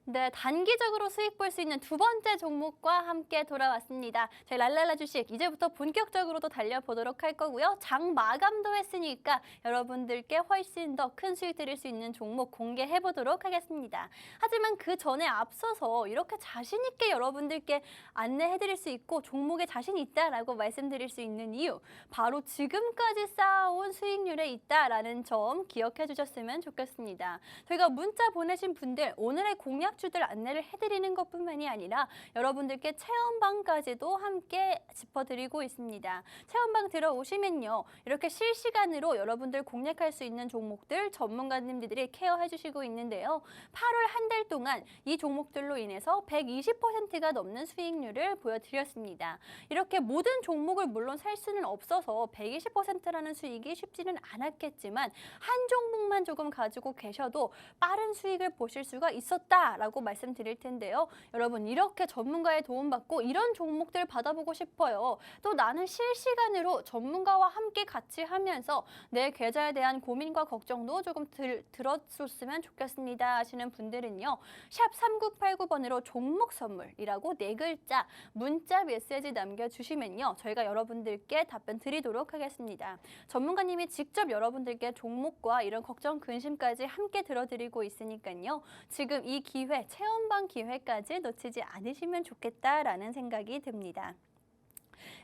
네, 단기적으로 수익 볼 수 있는 2번째 종목과 함께 돌아왔습니다. 저희 랄랄라 주식 이제부터 본격적으로도 달려보도록 할 거고요. 장 마감도 했으니까 여러분들께 훨씬 더 큰 수익 드릴 수 있는 종목 공개해보도록 하겠습니다. 하지만 그 전에 앞서서 이렇게 자신 있게 여러분들께 안내해드릴 수 있고 종목에 자신 있다라고 말씀드릴 수 있는 이유 바로 지금까지 쌓아온 수익률에 있다라는 점 기억해 주셨으면 좋겠습니다. 저희가 문자 보내신 분들 오늘의 공략주들 안내를 해드리는 것뿐만이 아니라 여러분들께 체험방까지도 함께 짚어드리고 있습니다. 체험방 들어오시면요. 이렇게 실시간으로 여러분들 공략할 수 있는 종목들 전문가님들이 케어해 주시고 있는데요. 8월 한 달 동안 이 종목들로 인해서 120%가 넘는 수익률을 보여드렸습니다. 이렇게 모든 종목을 물론 살 수는 없어서 120%라는 수익이 쉽지는 않았겠지만 한 종목만 조금 가지고 계셔도 빠른 수익을 보실 수가 있었다라고 있다라고 말씀드릴 텐데요. 여러분 이렇게 전문가의 도움받고 이런 종목들 받아보고 싶어요. 또 나는 실시간으로 전문가와 함께 같이 하면서 내 계좌에 대한 고민과 걱정도 조금 들어줬으면 좋겠습니다 하시는 분들은요. 샵 3989번으로 종목 선물이라고 4글자 문자 메시지 남겨주시면요. 저희가 여러분들께 답변 드리도록 하겠습니다. 전문가님이 직접 여러분들께 종목과 이런 걱정, 근심까지 함께 들어드리고 있으니까요. 지금 이 기회, 체험반 기회까지 놓치지 않으시면 좋겠다라는 생각이 듭니다.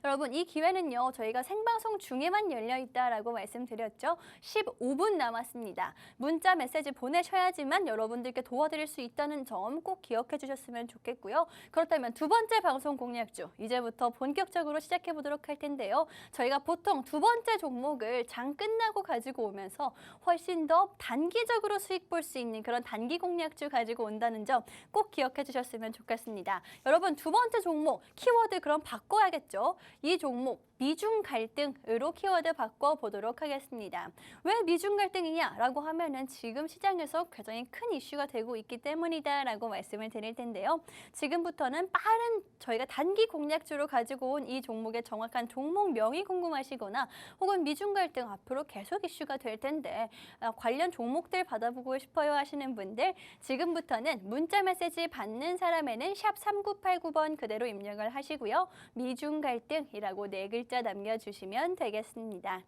여러분 이 기회는요. 저희가 생방송 중에만 열려있다라고 말씀드렸죠. 15분 남았습니다. 문자 메시지 보내셔야지만 여러분들께 도와드릴 수 있다는 점 꼭 기억해 주셨으면 좋겠고요. 그렇다면 두 번째 방송 공략주 이제부터 본격적으로 시작해 보도록 할 텐데요. 저희가 보통 두 번째 종목을 장 끝나고 가지고 오면서 훨씬 더 단기적으로 수익 볼 수 있는 그런 단기 공략주 가지고 온다는 점 꼭 기억해 주셨으면 좋겠습니다. 여러분 두 번째 종목 키워드 그럼 바꿔야겠죠. 이 종목 미중 갈등으로 키워드 바꿔보도록 하겠습니다. 왜 미중 갈등이냐라고 하면은 지금 시장에서 굉장히 큰 이슈가 되고 있기 때문이다라고 말씀을 드릴 텐데요. 지금부터는 빠른 저희가 단기 공략주로 가지고 온 이 종목의 정확한 종목명이 궁금하시거나 혹은 미중 갈등 앞으로 계속 이슈가 될 텐데 관련 종목들 받아보고 싶어요 하시는 분들 지금부터는 문자 메시지 받는 사람에는 샵 3989번 그대로 입력을 하시고요. 미중 갈등이라고 4글자 남겨주시면 되겠습니다.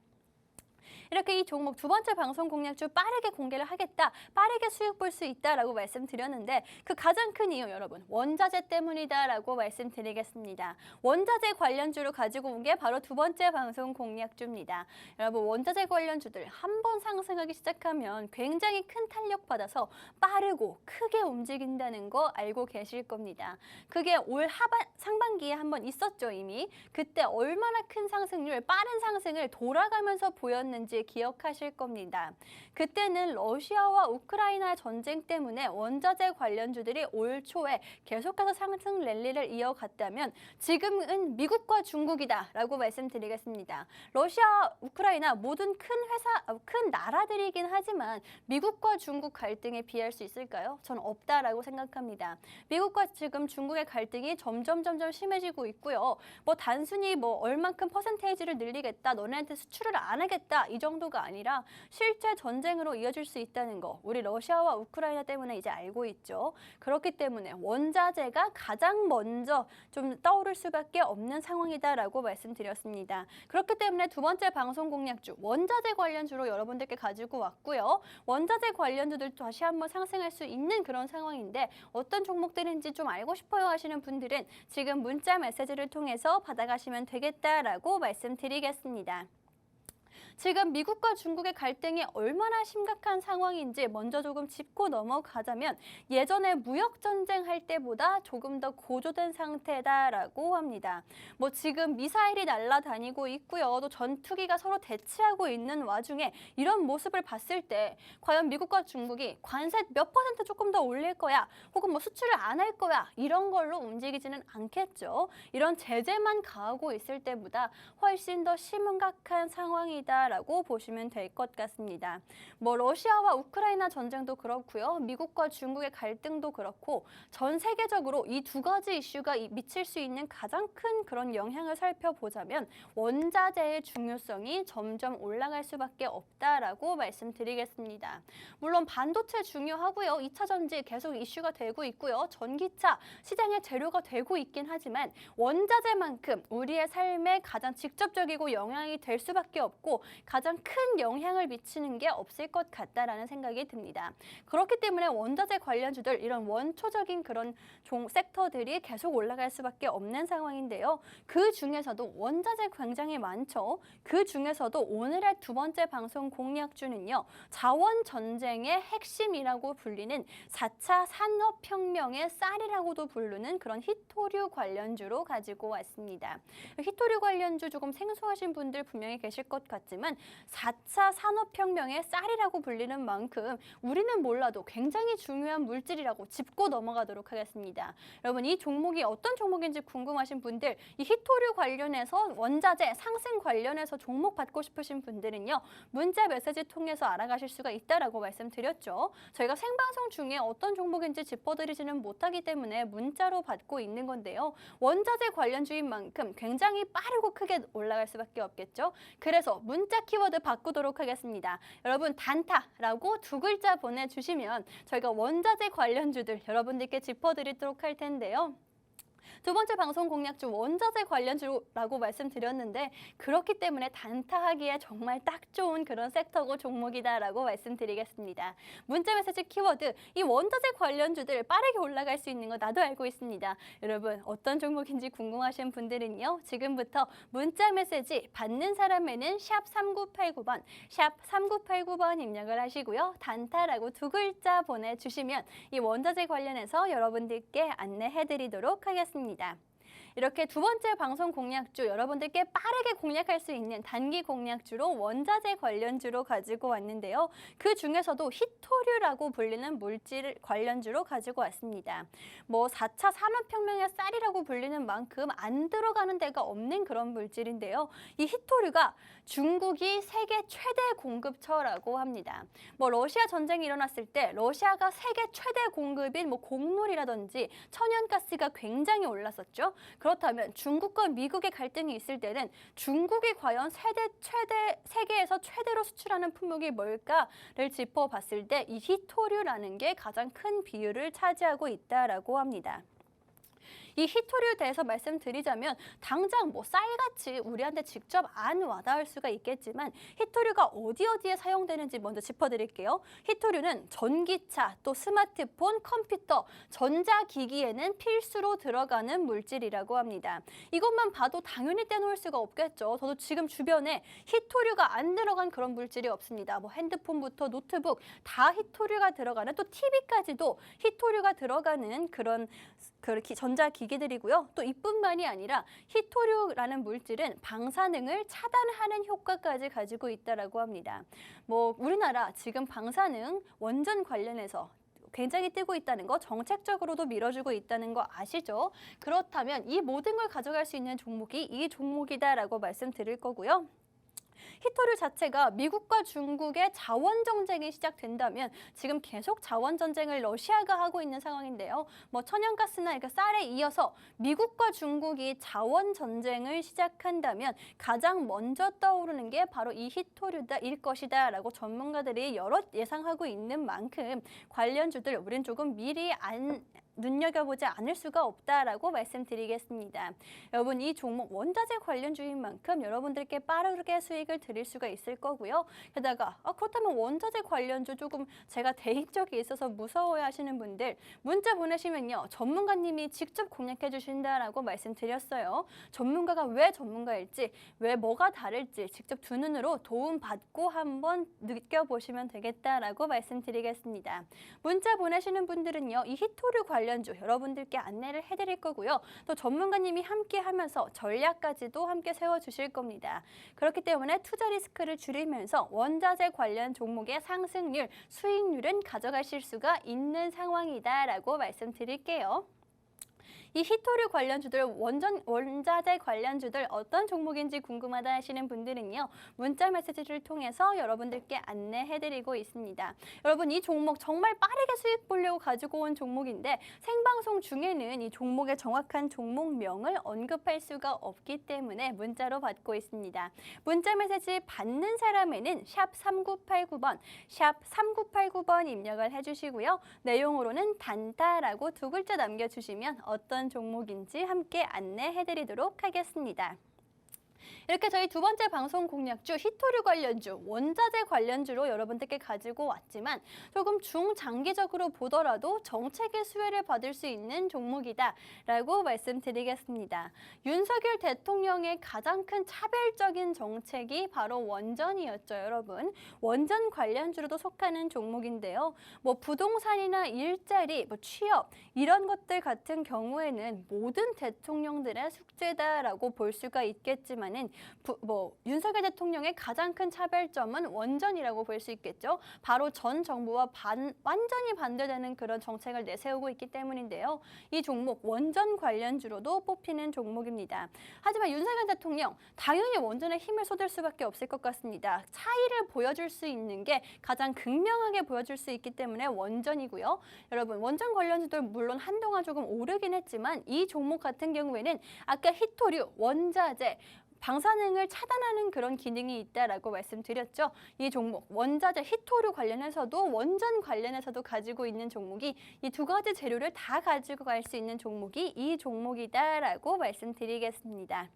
이렇게 이 종목 두 번째 방송 공략주 빠르게 공개를 하겠다, 빠르게 수익 볼 수 있다라고 말씀드렸는데 그 가장 큰 이유 여러분 원자재 때문이다라고 말씀드리겠습니다. 원자재 관련주를 가지고 온 게 바로 두 번째 방송 공략주입니다. 여러분 원자재 관련주들 한번 상승하기 시작하면 굉장히 큰 탄력 받아서 빠르고 크게 움직인다는 거 알고 계실 겁니다. 그게 올 상반기에 한번 있었죠 이미. 그때 얼마나 큰 상승률, 빠른 상승을 돌아가면서 보였는지 기억하실 겁니다. 그때는 러시아와 우크라이나 전쟁 때문에 원자재 관련주들이 올 초에 계속해서 상승 랠리를 이어갔다면 지금은 미국과 중국이다라고 말씀드리겠습니다. 러시아, 우크라이나 모든 큰 나라들이긴 하지만 미국과 중국 갈등에 비할 수 있을까요? 전 없다라고 생각합니다. 미국과 지금 중국의 갈등이 점점 심해지고 있고요. 단순히 얼만큼 퍼센테이지를 늘리겠다, 너네한테 수출을 안 하겠다 이 정도가 아니라 실제 전쟁으로 이어질 수 있다는 거 우리 러시아와 우크라이나 때문에 이제 알고 있죠. 그렇기 때문에 원자재가 가장 먼저 좀 떠오를 수밖에 없는 상황이다라고 말씀드렸습니다. 그렇기 때문에 두 번째 방송 공략주 원자재 관련주로 여러분들께 가지고 왔고요. 원자재 관련주들 다시 한번 상승할 수 있는 그런 상황인데 어떤 종목들인지 좀 알고 싶어요 하시는 분들은 지금 문자 메시지를 통해서 받아가시면 되겠다라고 말씀드리겠습니다. 지금 미국과 중국의 갈등이 얼마나 심각한 상황인지 먼저 조금 짚고 넘어가자면 예전에 무역전쟁 할 때보다 조금 더 고조된 상태다라고 합니다. 지금 미사일이 날아다니고 있고요. 또 전투기가 서로 대치하고 있는 와중에 이런 모습을 봤을 때 과연 미국과 중국이 관세 몇 퍼센트 조금 더 올릴 거야 혹은 수출을 안 할 거야 이런 걸로 움직이지는 않겠죠. 이런 제재만 가하고 있을 때보다 훨씬 더 심각한 상황이다 라고 보시면 될 것 같습니다. 러시아와 우크라이나 전쟁도 그렇고요. 미국과 중국의 갈등도 그렇고 전 세계적으로 이 두 가지 이슈가 미칠 수 있는 가장 큰 그런 영향을 살펴보자면 원자재의 중요성이 점점 올라갈 수밖에 없다라고 말씀드리겠습니다. 물론 반도체 중요하고요. 2차 전지 계속 이슈가 되고 있고요. 전기차 시장의 재료가 되고 있긴 하지만 원자재만큼 우리의 삶에 가장 직접적이고 영향이 될 수밖에 없고 가장 큰 영향을 미치는 게 없을 것 같다라는 생각이 듭니다. 그렇기 때문에 원자재 관련주들 이런 원초적인 그런 섹터들이 계속 올라갈 수밖에 없는 상황인데요. 그 중에서도 원자재 굉장히 많죠. 그 중에서도 오늘의 두 번째 방송 공략주는요. 자원 전쟁의 핵심이라고 불리는 4차 산업혁명의 쌀이라고도 부르는 그런 히토류 관련주로 가지고 왔습니다. 히토류 관련주 조금 생소하신 분들 분명히 계실 것 같지만 모르겠지만 4차 산업혁명의 쌀이라고 불리는 만큼 우리는 몰라도 굉장히 중요한 물질이라고 짚고 넘어가도록 하겠습니다. 여러분 이 종목이 어떤 종목인지 궁금하신 분들, 이 히토류 관련해서 원자재 상승 관련해서 종목 받고 싶으신 분들은요. 문자 메시지 통해서 알아가실 수가 있다라고 말씀드렸죠. 저희가 생방송 중에 어떤 종목인지 짚어드리지는 못하기 때문에 문자로 받고 있는 건데요. 원자재 관련주인 만큼 굉장히 빠르고 크게 올라갈 수밖에 없겠죠. 그래서 문자 키워드 바꾸도록 하겠습니다. 여러분 단타라고 두 글자 보내주시면 저희가 원자재 관련주들 여러분들께 짚어드리도록 할 텐데요. 두 번째 방송 공략주 원자재 관련주라고 말씀드렸는데 그렇기 때문에 단타하기에 정말 딱 좋은 그런 섹터고 종목이다라고 말씀드리겠습니다. 문자 메시지 키워드 이 원자재 관련주들 빠르게 올라갈 수 있는 거 나도 알고 있습니다. 여러분 어떤 종목인지 궁금하신 분들은요. 지금부터 문자 메시지 받는 사람에는 샵 3989번, 샵 3989번 입력을 하시고요. 단타라고 두 글자 보내주시면 이 원자재 관련해서 여러분들께 안내해드리도록 하겠습니다. 이렇게 두 번째 방송 공략주 여러분들께 빠르게 공략할 수 있는 단기 공략주로 원자재 관련주로 가지고 왔는데요. 그 중에서도 히토류라고 불리는 물질 관련주로 가지고 왔습니다. 뭐 4차 산업혁명의 쌀이라고 불리는 만큼 안 들어가는 데가 없는 그런 물질인데요. 이 히토류가 중국이 세계 최대 공급처라고 합니다. 뭐 러시아 전쟁이 일어났을 때 러시아가 세계 최대 공급인 뭐 곡물이라든지 천연가스가 굉장히 올랐었죠. 그렇다면 중국과 미국의 갈등이 있을 때는 중국이 과연 세계에서 최대로 수출하는 품목이 뭘까를 짚어봤을 때 이 히토류라는 게 가장 큰 비율을 차지하고 있다라고 합니다. 이 히토류에 대해서 말씀드리자면 당장 뭐 쌀같이 우리한테 직접 안 와닿을 수가 있겠지만 히토류가 어디에 사용되는지 먼저 짚어드릴게요. 히토류는 전기차, 또 스마트폰, 컴퓨터, 전자기기에는 필수로 들어가는 물질이라고 합니다. 이것만 봐도 당연히 떼놓을 수가 없겠죠. 저도 지금 주변에 히토류가 안 들어간 그런 물질이 없습니다. 뭐 핸드폰부터 노트북 다 히토류가 들어가는, 또 TV까지도 히토류가 들어가는 그런 전자기기들이고요. 또 이뿐만이 아니라 히토류라는 물질은 방사능을 차단하는 효과까지 가지고 있다고 합니다. 뭐 우리나라 지금 방사능 원전 관련해서 굉장히 뜨고 있다는 거, 정책적으로도 밀어주고 있다는 거 아시죠? 그렇다면 이 모든 걸 가져갈 수 있는 종목이 이 종목이다라고 말씀드릴 거고요. 히토류 자체가 미국과 중국의 자원 정쟁이 시작된다면 지금 계속 자원 전쟁을 러시아가 하고 있는 상황인데요. 뭐 천연가스나 이렇게 쌀에 이어서 미국과 중국이 자원 전쟁을 시작한다면 가장 먼저 떠오르는 게 바로 이 히토류일 것이다라고 전문가들이 여럿 예상하고 있는 만큼 관련주들 우린 조금 미리 눈여겨보지 않을 수가 없다라고 말씀드리겠습니다. 여러분 이 종목 원자재 관련주인 만큼 여러분들께 빠르게 수익을 드릴 수가 있을 거고요. 게다가 그렇다면 원자재 관련주 조금 제가 대인적이 있어서 무서워해 하시는 분들 문자 보내시면요. 전문가님이 직접 공략해 주신다라고 말씀드렸어요. 전문가가 왜 전문가일지, 왜 뭐가 다를지 직접 두 눈으로 도움받고 한번 느껴보시면 되겠다라고 말씀드리겠습니다. 문자 보내시는 분들은요. 이 히토류 관련주 여러분들께 안내를 해드릴 거고요. 또 전문가님이 함께 하면서 전략까지도 함께 세워주실 겁니다. 그렇기 때문에 투자 리스크를 줄이면서 원자재 관련 종목의 상승률, 수익률은 가져가실 수가 있는 상황이다라고 말씀드릴게요. 이 히토류 관련주들, 원자재 관련주들 어떤 종목인지 궁금하다 하시는 분들은요. 문자 메시지를 통해서 여러분들께 안내해드리고 있습니다. 여러분 이 종목 정말 빠르게 수익 보려고 가지고 온 종목인데 생방송 중에는 이 종목의 정확한 종목명을 언급할 수가 없기 때문에 문자로 받고 있습니다. 문자 메시지 받는 사람에는 샵 3989번, 샵 3989번 입력을 해주시고요. 내용으로는 단타라고 두 글자 남겨주시면 어떤 종목인지 함께 안내해드리도록 하겠습니다. 이렇게 저희 두 번째 방송 공략주 히토류 관련주, 원자재 관련주로 여러분들께 가지고 왔지만 조금 중장기적으로 보더라도 정책의 수혜를 받을 수 있는 종목이다라고 말씀드리겠습니다. 윤석열 대통령의 가장 큰 차별적인 정책이 바로 원전이었죠, 여러분. 원전 관련주로도 속하는 종목인데요. 뭐 부동산이나 일자리, 뭐 취업 이런 것들 같은 경우에는 모든 대통령들의 숙제다라고 볼 수가 있겠지만은 윤석열 대통령의 가장 큰 차별점은 원전이라고 볼 수 있겠죠. 바로 전 정부와 완전히 반대되는 그런 정책을 내세우고 있기 때문인데요. 이 종목 원전 관련주로도 뽑히는 종목입니다. 하지만 윤석열 대통령 당연히 원전에 힘을 쏟을 수밖에 없을 것 같습니다. 차이를 보여줄 수 있는 게 가장 극명하게 보여줄 수 있기 때문에 원전이고요. 여러분 원전 관련주들 물론 한동안 조금 오르긴 했지만 이 종목 같은 경우에는 아까 히토류, 원자재, 방사능을 차단하는 그런 기능이 있다라고 말씀드렸죠. 이 종목 원자재 히토류 관련해서도 원전 관련해서도 가지고 있는 종목이 이 두 가지 재료를 다 가지고 갈 수 있는 종목이 이 종목이다라고 말씀드리겠습니다.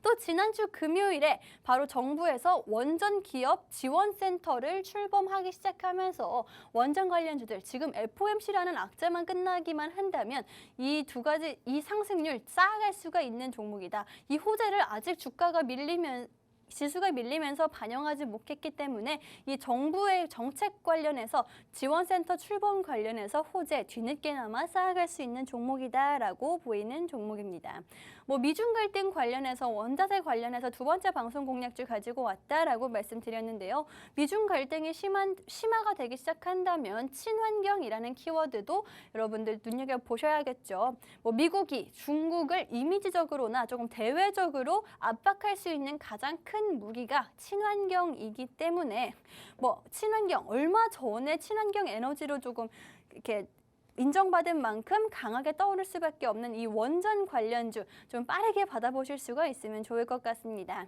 또 지난주 금요일에 바로 정부에서 원전 기업 지원센터를 출범하기 시작하면서 원전 관련주들 지금 FOMC라는 악재만 끝나기만 한다면 이 두 가지 이 상승률 쌓아갈 수가 있는 종목이다. 이 호재를 아직 지수가 밀리면서 반영하지 못했기 때문에 이 정부의 정책 관련해서 지원센터 출범 관련해서 호재 뒤늦게나마 쌓아갈 수 있는 종목이다라고 보이는 종목입니다. 미중 갈등 관련해서 원자재 관련해서 두 번째 방송 공략주 가지고 왔다라고 말씀드렸는데요. 미중 갈등이 심화가 되기 시작한다면 친환경이라는 키워드도 여러분들 눈여겨보셔야겠죠. 미국이 중국을 이미지적으로나 조금 대외적으로 압박할 수 있는 가장 큰 무기가 친환경이기 때문에 친환경 얼마 전에 친환경 에너지로 조금 이렇게 인정받은 만큼 강하게 떠오를 수밖에 없는 이 원전 관련주 좀 빠르게 받아보실 수가 있으면 좋을 것 같습니다.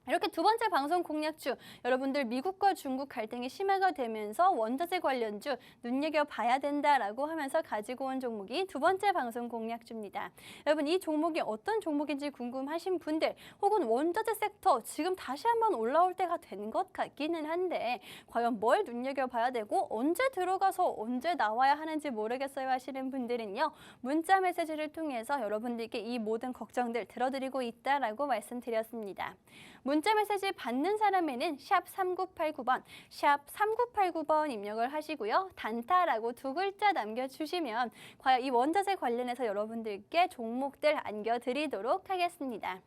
이렇게 두 번째 방송 공략주, 여러분들 미국과 중국 갈등이 심화가 되면서 원자재 관련주 눈여겨봐야 된다라고 하면서 가지고 온 종목이 두 번째 방송 공략주입니다. 여러분 이 종목이 어떤 종목인지 궁금하신 분들 혹은 원자재 섹터 지금 다시 한번 올라올 때가 된 것 같기는 한데 과연 뭘 눈여겨봐야 되고 언제 들어가서 언제 나와야 하는지 모르겠어요 하시는 분들은요. 문자 메시지를 통해서 여러분들께 이 모든 걱정들 들어드리고 있다라고 말씀드렸습니다. 문자 메시지 받는 사람에는 샵 3989번, 샵 3989번 입력을 하시고요. 단타라고 두 글자 남겨주시면 과연 이 원자재 관련해서 여러분들께 종목들 안겨드리도록 하겠습니다.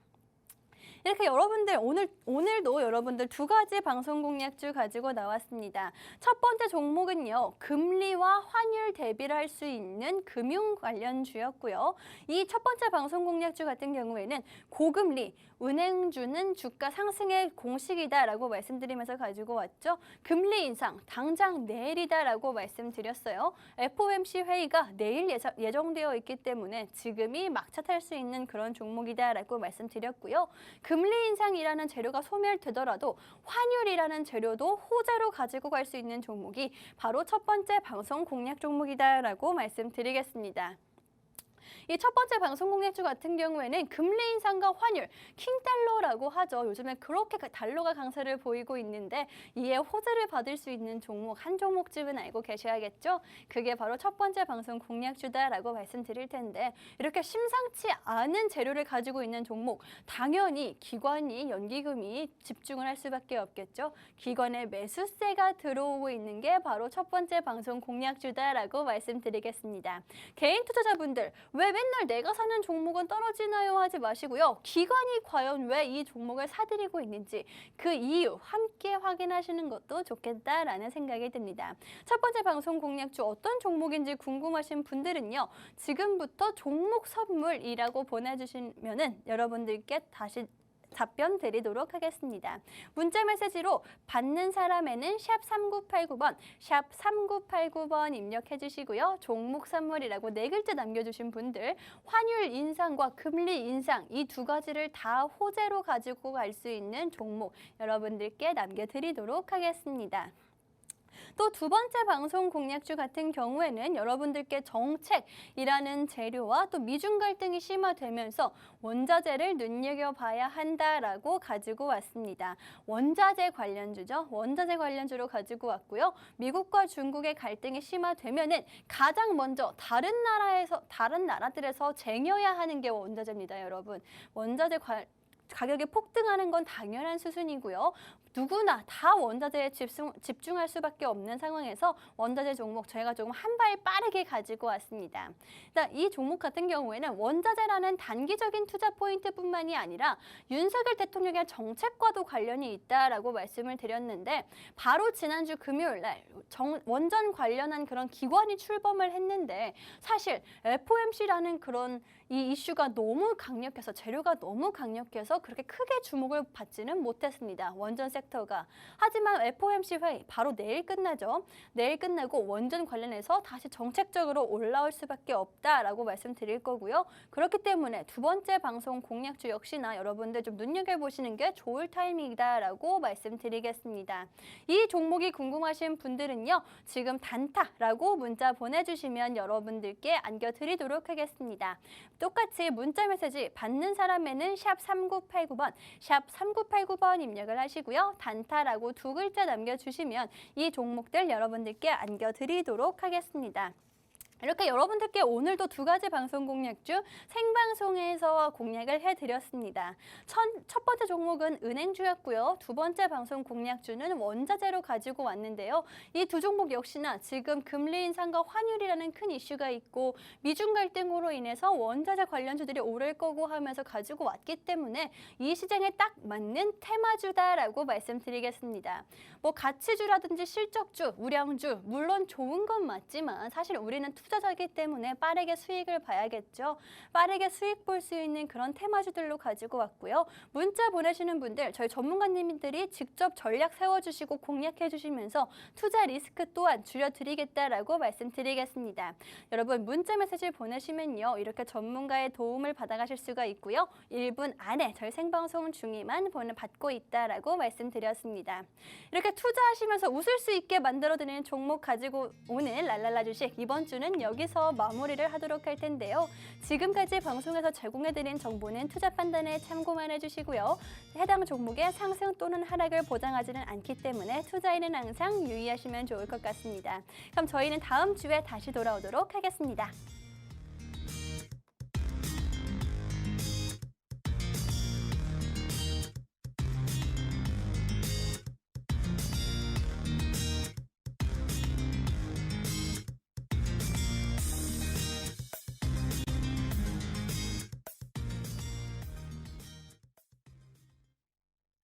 이렇게 여러분들 오늘도 여러분들 두 가지 방송 공략주 가지고 나왔습니다. 첫 번째 종목은요. 금리와 환율 대비를 할 수 있는 금융 관련주였고요. 이 첫 번째 방송 공략주 같은 경우에는 고금리, 은행주는 주가 상승의 공식이다라고 말씀드리면서 가지고 왔죠. 금리 인상 당장 내일이다라고 말씀드렸어요. FOMC 회의가 내일 예정되어 있기 때문에 지금이 막차 탈 수 있는 그런 종목이다라고 말씀드렸고요. 금리 인상이라는 재료가 소멸되더라도 환율이라는 재료도 호재로 가지고 갈 수 있는 종목이 바로 첫 번째 방송 공략 종목이다라고 말씀드리겠습니다. 이 첫 번째 방송 공략주 같은 경우에는 금리 인상과 환율, 킹달러라고 하죠. 요즘에 그렇게 달러가 강세를 보이고 있는데 이에 호재를 받을 수 있는 종목 한 종목쯤은 알고 계셔야겠죠. 그게 바로 첫 번째 방송 공략주다라고 말씀드릴 텐데 이렇게 심상치 않은 재료를 가지고 있는 종목 당연히 기관이 연기금이 집중을 할 수밖에 없겠죠. 기관의 매수세가 들어오고 있는 게 바로 첫 번째 방송 공략주다라고 말씀드리겠습니다. 개인 투자자분들 왜 맨날 내가 사는 종목은 떨어지나요 하지 마시고요. 기관이 과연 왜 이 종목을 사들이고 있는지 그 이유 함께 확인하시는 것도 좋겠다라는 생각이 듭니다. 첫 번째 방송 공략주 어떤 종목인지 궁금하신 분들은요. 지금부터 종목 선물이라고 보내주시면은 여러분들께 다시 답변 드리도록 하겠습니다. 문자 메시지로 받는 사람에는 샵 3989번, 샵 3989번 입력해 주시고요. 종목 선물이라고 네 글자 남겨주신 분들 환율 인상과 금리 인상 이 두 가지를 다 호재로 가지고 갈 수 있는 종목 여러분들께 남겨드리도록 하겠습니다. 또 두 번째 방송 공략주 같은 경우에는 여러분들께 정책이라는 재료와 또 미중 갈등이 심화되면서 원자재를 눈여겨봐야 한다라고 가지고 왔습니다. 원자재 관련주죠. 원자재 관련주로 가지고 왔고요. 미국과 중국의 갈등이 심화되면은 가장 먼저 다른 나라들에서 쟁여야 하는 게 원자재입니다, 여러분. 가격이 폭등하는 건 당연한 수순이고요. 누구나 다 원자재에 집중할 수밖에 없는 상황에서 원자재 종목 저희가 조금 한 발 빠르게 가지고 왔습니다. 일단 이 종목 같은 경우에는 원자재라는 단기적인 투자 포인트뿐만이 아니라 윤석열 대통령의 정책과도 관련이 있다라고 말씀을 드렸는데 바로 지난주 금요일 날 원전 관련한 그런 기관이 출범을 했는데 사실 FOMC라는 그런 이 이슈가 너무 강력해서 재료가 너무 강력해서 그렇게 크게 주목을 받지는 못했습니다. 원전 섹터가. 하지만 FOMC 회의 바로 내일 끝나죠. 내일 끝나고 원전 관련해서 다시 정책적으로 올라올 수밖에 없다라고 말씀드릴 거고요. 그렇기 때문에 두 번째 방송 공략주 역시나 여러분들 좀 눈여겨보시는 게 좋을 타이밍이다라고 말씀드리겠습니다. 이 종목이 궁금하신 분들은요. 지금 단타라고 문자 보내주시면 여러분들께 안겨드리도록 하겠습니다. 똑같이 문자 메시지 받는 사람에는 샵 3989번, 샵 3989번 입력을 하시고요. 단타라고 두 글자 남겨주시면 이 종목들 여러분들께 안겨드리도록 하겠습니다. 이렇게 여러분들께 오늘도 두 가지 방송 공략주 생방송에서 공략을 해드렸습니다. 첫 번째 종목은 은행주였고요. 두 번째 방송 공략주는 원자재로 가지고 왔는데요. 이 두 종목 역시나 지금 금리 인상과 환율이라는 큰 이슈가 있고 미중 갈등으로 인해서 원자재 관련주들이 오를 거고 하면서 가지고 왔기 때문에 이 시장에 딱 맞는 테마주다라고 말씀드리겠습니다. 뭐 가치주라든지 실적주, 우량주 물론 좋은 건 맞지만 사실 우리는 투자자이기 때문에 빠르게 수익을 봐야겠죠. 빠르게 수익 볼 수 있는 그런 테마주들로 가지고 왔고요. 문자 보내시는 분들 저희 전문가님들이 직접 전략 세워주시고 공략해 주시면서 투자 리스크 또한 줄여드리겠다라고 말씀드리겠습니다. 여러분 문자 메시지 보내시면요. 이렇게 전문가의 도움을 받아가실 수가 있고요. 1분 안에 저희 생방송 중에만 받고 있다라고 말씀드렸습니다. 이렇게 투자하시면서 웃을 수 있게 만들어드리는 종목 가지고 오늘 랄랄라 주식 이번 주는 여기서 마무리를 하도록 할 텐데요. 지금까지 방송에서 제공해드린 정보는 투자 판단에 참고만 해주시고요. 해당 종목의 상승 또는 하락을 보장하지는 않기 때문에 투자에는 항상 유의하시면 좋을 것 같습니다. 그럼 저희는 다음 주에 다시 돌아오도록 하겠습니다.